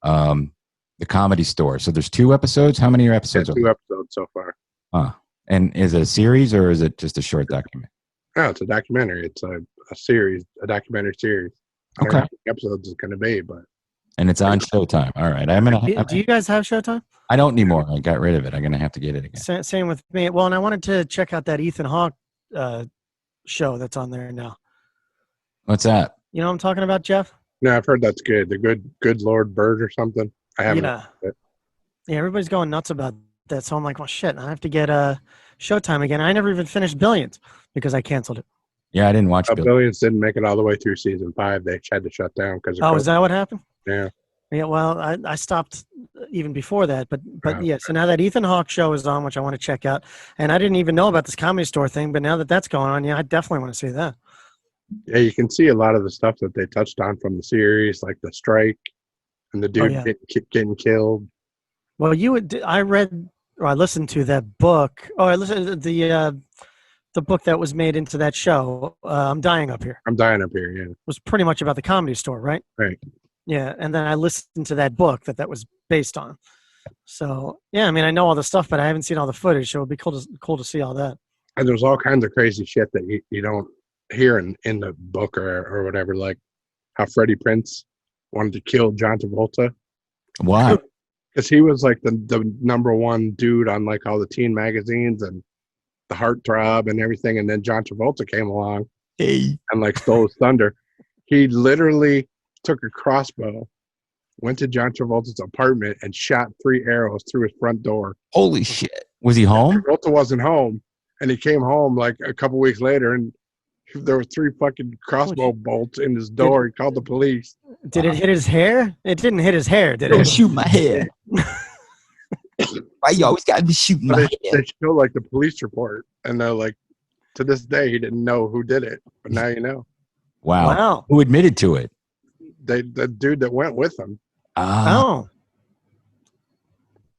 The Comedy Store. So there's 2 episodes. How many episodes? Yeah, 2 episodes so far. And is it a series or is it just a short document? No, it's a documentary. It's a series, a documentary series. I don't know how many episodes it's going to be, but. And it's on Showtime. All right. Do you guys have Showtime? I don't anymore. I got rid of it. I'm going to have to get it again. Same with me. Well, and I wanted to check out that Ethan Hawke show that's on there now. What's that? You know what I'm talking about, Jeff? No, I've heard that's good. The good Lord Bird or something. I haven't. Yeah. Yeah, everybody's going nuts about that. So I'm like, well, shit, I have to get Showtime again. I never even finished Billions because I canceled it. Yeah, I didn't watch Billions didn't make it all the way through season 5. They had to shut down because of Oh, COVID. is that what happened? Yeah. Yeah, well, I stopped even before that, but yeah. So now that Ethan Hawke show is on, which I want to check out, and I didn't even know about this Comedy Store thing, but now that that's going on, yeah, I definitely want to see that. Yeah, you can see a lot of the stuff that they touched on from the series, like the strike and the dude getting killed. Well, I read or I listened to that book. Oh, I listened to the book that was made into that show. I'm Dying Up Here. I'm Dying Up Here. Yeah, was pretty much about the Comedy Store, right? Right. Yeah, and then I listened to that book that was based on. So yeah, I mean, I know all the stuff, but I haven't seen all the footage, so it'd be cool to see all that. And there's all kinds of crazy shit that you don't hear in the book or whatever, like how Freddie Prinze wanted to kill John Travolta. Why? Because he was like the number one dude on like all the teen magazines and the Heartthrob and everything, and then John Travolta came along and like stole his thunder. He literally took a crossbow, went to John Travolta's apartment, and shot 3 arrows through his front door. Holy shit! Was he home? Travolta wasn't home, and he came home like a couple weeks later, and there were 3 fucking crossbow bolts in his door. He called the police. Did it hit his hair? It didn't hit his hair, did it? Don't shoot my hair. Why you always got to be shooting my hair? They show like the police report, and they're like, to this day, he didn't know who did it, but now you know. Wow. Who admitted to it? The dude that went with him. Oh.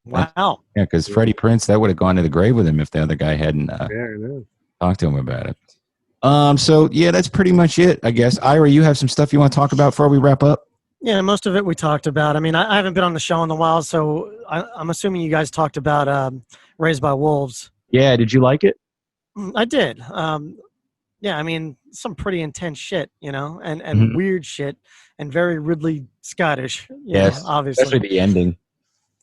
Wow. Yeah, because Freddie Prinze, that would have gone to the grave with him if the other guy hadn't talked to him about it. So yeah, that's pretty much it, I guess. Ira, you have some stuff you want to talk about before we wrap up? Yeah, most of it we talked about. I mean, I haven't been on the show in a while, so I'm assuming you guys talked about Raised by Wolves. Yeah, did you like it? I did. Yeah, I mean, some pretty intense shit, and weird shit, and very Ridley Scottish. Yes, obviously. Especially the ending.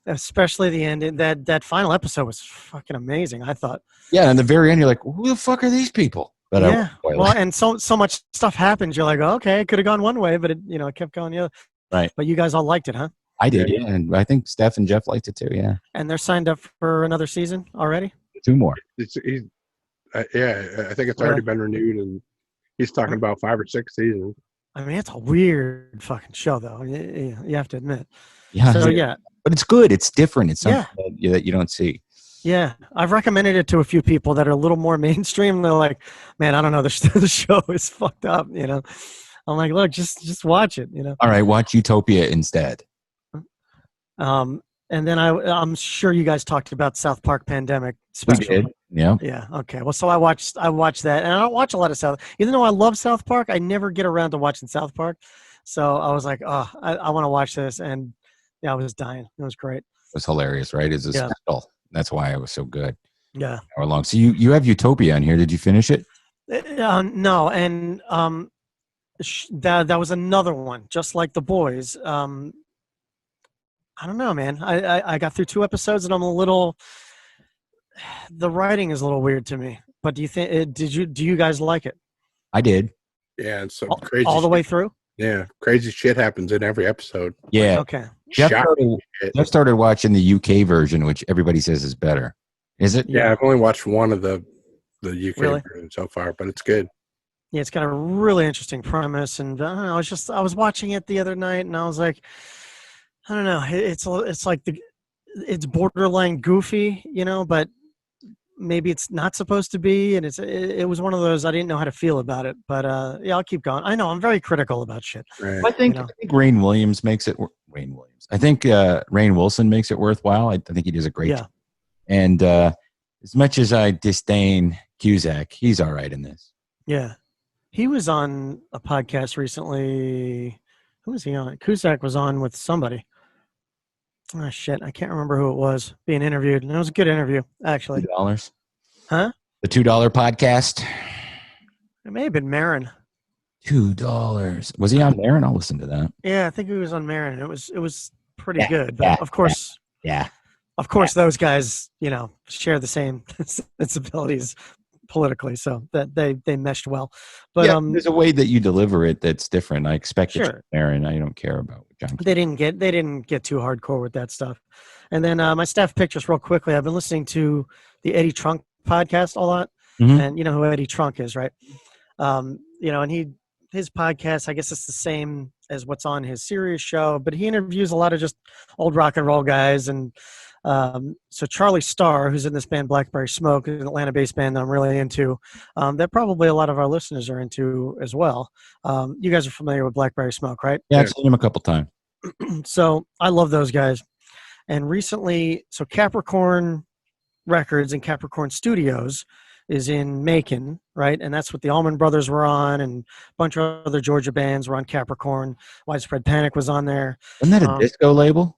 Especially the ending. That final episode was fucking amazing, I thought. Yeah, and the very end, you're like, who the fuck are these people? But yeah, well, and so much stuff happens. You're like, oh, okay, it could have gone one way, but it kept going the other. Right. But you guys all liked it, huh? I did, yeah, and I think Steph and Jeff liked it too, yeah. And they're signed up for another season already? 2 more. Yeah, I think it's already been renewed, and he's talking about 5 or 6 seasons. I mean, it's a weird fucking show, though. You have to admit. Yeah. So, yeah. But it's good. It's different. It's something that you don't see. Yeah. I've recommended it to a few people that are a little more mainstream. They're like, man, I don't know. The show is fucked up, I'm like, look, just watch it, All right, watch Utopia instead. And then I'm sure you guys talked about South Park Pandemic special. We did. Yeah. Yeah. Okay. Well, so I watched that, and I don't watch a lot of South. Even though I love South Park, I never get around to watching South Park. So I was like, oh, I want to watch this, and yeah, I was dying. It was great. It was hilarious, right? It's a special. That's why it was so good. Yeah. Hour long. So you have Utopia in here. Did you finish it? No, and that was another one, just like The Boys. I don't know, man. I got through 2 episodes, and I'm a little. The writing is a little weird to me. But do you think? Do you guys like it? I did. Yeah, and so crazy. All the way through. Yeah, crazy shit happens in every episode. Yeah. Okay. Jeff started watching the UK version, which everybody says is better. Is it? Yeah, I've only watched one of the UK version so far, but it's good. Yeah, it's got a really interesting premise, and I don't know, I was watching it the other night, and I was like, I don't know, it's like it's borderline goofy, but maybe it's not supposed to be, and it was one of those I didn't know how to feel about it, but yeah, I'll keep going. I know I'm very critical about shit. Right. I think Rainn Williams makes it. Rainn Williams. I think Rainn Wilson makes it worthwhile. I think he does a great job. And as much as I disdain Cusack, he's all right in this. Yeah. He was on a podcast recently. Who was he on? Cusack was on with somebody. Oh, shit. I can't remember who it was being interviewed. And it was a good interview, actually. $2? Huh? The $2 podcast? It may have been Marin. $2. Was he on Marin? I'll listen to that. Yeah, I think he was on Marin. It was pretty good. But of course. Yeah. Of course, those guys, share the same sensibilities politically, so that they meshed well. But there's a way that you deliver it that's different. I expect it Sure. there, and I don't care about John. They didn't get too hardcore with that stuff. And then my staff pick, just real quickly, I've been listening to the Eddie Trunk podcast a lot, and you know who Eddie Trunk is, right? You know, and his podcast, I guess it's the same as what's on his Sirius show, but he interviews a lot of just old rock and roll guys. And so Charlie Starr, who's in this band Blackberry Smoke, an Atlanta-based band that I'm really into, that probably a lot of our listeners are into as well. You guys are familiar with Blackberry Smoke, right? Yeah, I've seen him a couple times. So I love those guys. And recently, so Capricorn Records and Capricorn Studios is in Macon, right? And that's what the Allman Brothers were on, and a bunch of other Georgia bands were on Capricorn. Widespread Panic was on there. Wasn't that a disco label?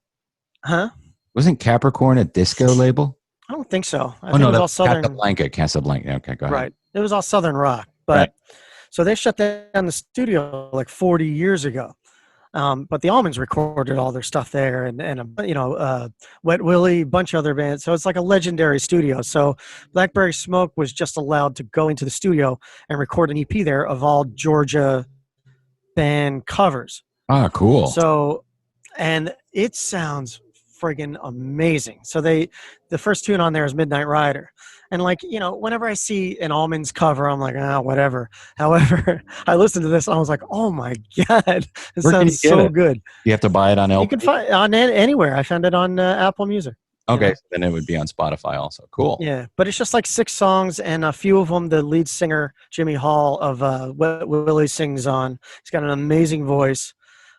Huh? Wasn't Capricorn a disco label? I don't think so. I Oh, think no, it was all that's Southern. Casablanca. Okay, go ahead. Right. It was all Southern rock. But Right. so they shut down the studio like 40 years ago. But the Allmans recorded all their stuff there, and Wet Willie, a bunch of other bands. So it's like a legendary studio. So Blackberry Smoke was just allowed to go into the studio and record an EP there of all Georgia band covers. Ah, cool. So, and it sounds friggin' amazing. So the first tune on there is Midnight Rider. And like, you know, whenever I see an Almonds cover, I'm like, whatever. However, I listened to this and I was like, oh my God, it Where can sounds you get so it? good. You have to buy it on LP? You can find on anywhere. I found it on Apple Music. Okay, Yeah. so then it would be on Spotify also. Cool. Yeah, but it's just like 6 songs, and a few of them the lead singer, Jimmy Hall of Wet Willie, sings on. He's got an amazing voice.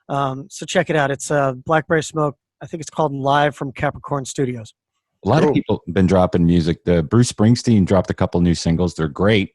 So check it out. It's Blackberry Smoke. I think it's called Live from Capricorn Studios. A lot of people have been dropping music. The Bruce Springsteen dropped a couple new singles. They're great.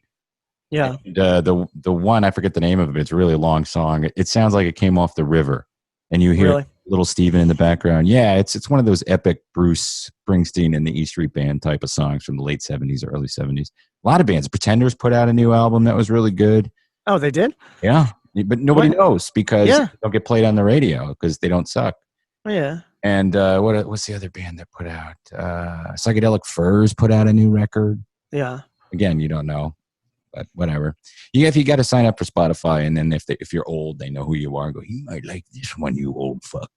Yeah. And, the one, I forget the name of it. It's a really long song. It sounds like it came off the river, and you hear Really? little Steven in the background. Yeah, it's one of those epic Bruce Springsteen and the E Street Band type of songs from the late 70s or early 70s. A lot of bands. Pretenders put out a new album that was really good. Oh, they did? Yeah, but nobody knows because Yeah. they don't get played on the radio because they don't suck. Oh, yeah. And what's the other band that put out? Psychedelic Furs put out a new record. Yeah. Again, you don't know, but whatever. If you got to sign up for Spotify, and then if you're old, they know who you are and go, you might like this one, you old fuck.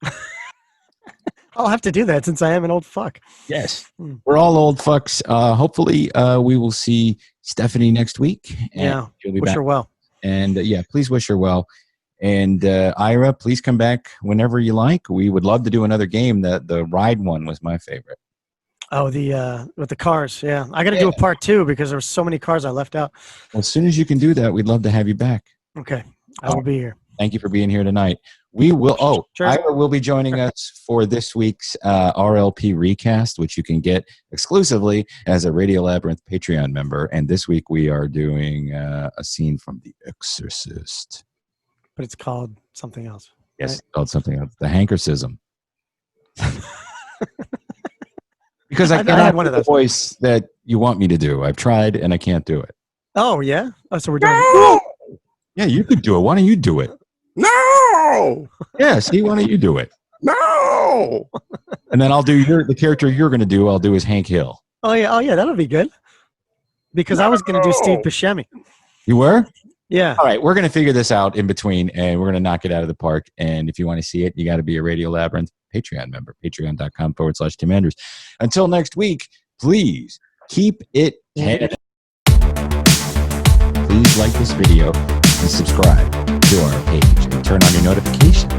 I'll have to do that since I am an old fuck. Yes, we're all old fucks. Hopefully, we will see Stephanie next week. And Yeah. she'll be Wish back. her well. And please wish her well. And Ira, please come back whenever you like. We would love to do another game. The ride one was my favorite. Oh, with the cars. Yeah. I got to do a part 2 because there were so many cars I left out. Well, as soon as you can do that, we'd love to have you back. Okay. I will be here. Thank you for being here tonight. We will. Sure. Ira will be joining us for this week's RLP recast, which you can get exclusively as a Radio Labyrinth Patreon member. And this week we are doing a scene from The Exorcist. But it's called something else. Yes, Right? it's called something else. The Hankercism. Because I I cannot had do one of the those. voice that you want me to do. I've tried and I can't do it. Oh, yeah? Oh, so we're doing Yeah, you could do it. Why don't you do it? No, Yeah, see, why don't you do it? no. And then I'll do the character you're going to do. I'll do as Hank Hill. Oh, yeah, that'll be good. Because I was going to do Steve Buscemi. You were? Yeah. All right, we're going to figure this out in between, and we're going to knock it out of the park. And if you want to see it, you got to be a Radio Labyrinth Patreon member, patreon.com/Tim Andrews. Until next week, please keep it canon. Please like this video and subscribe to our page and turn on your notifications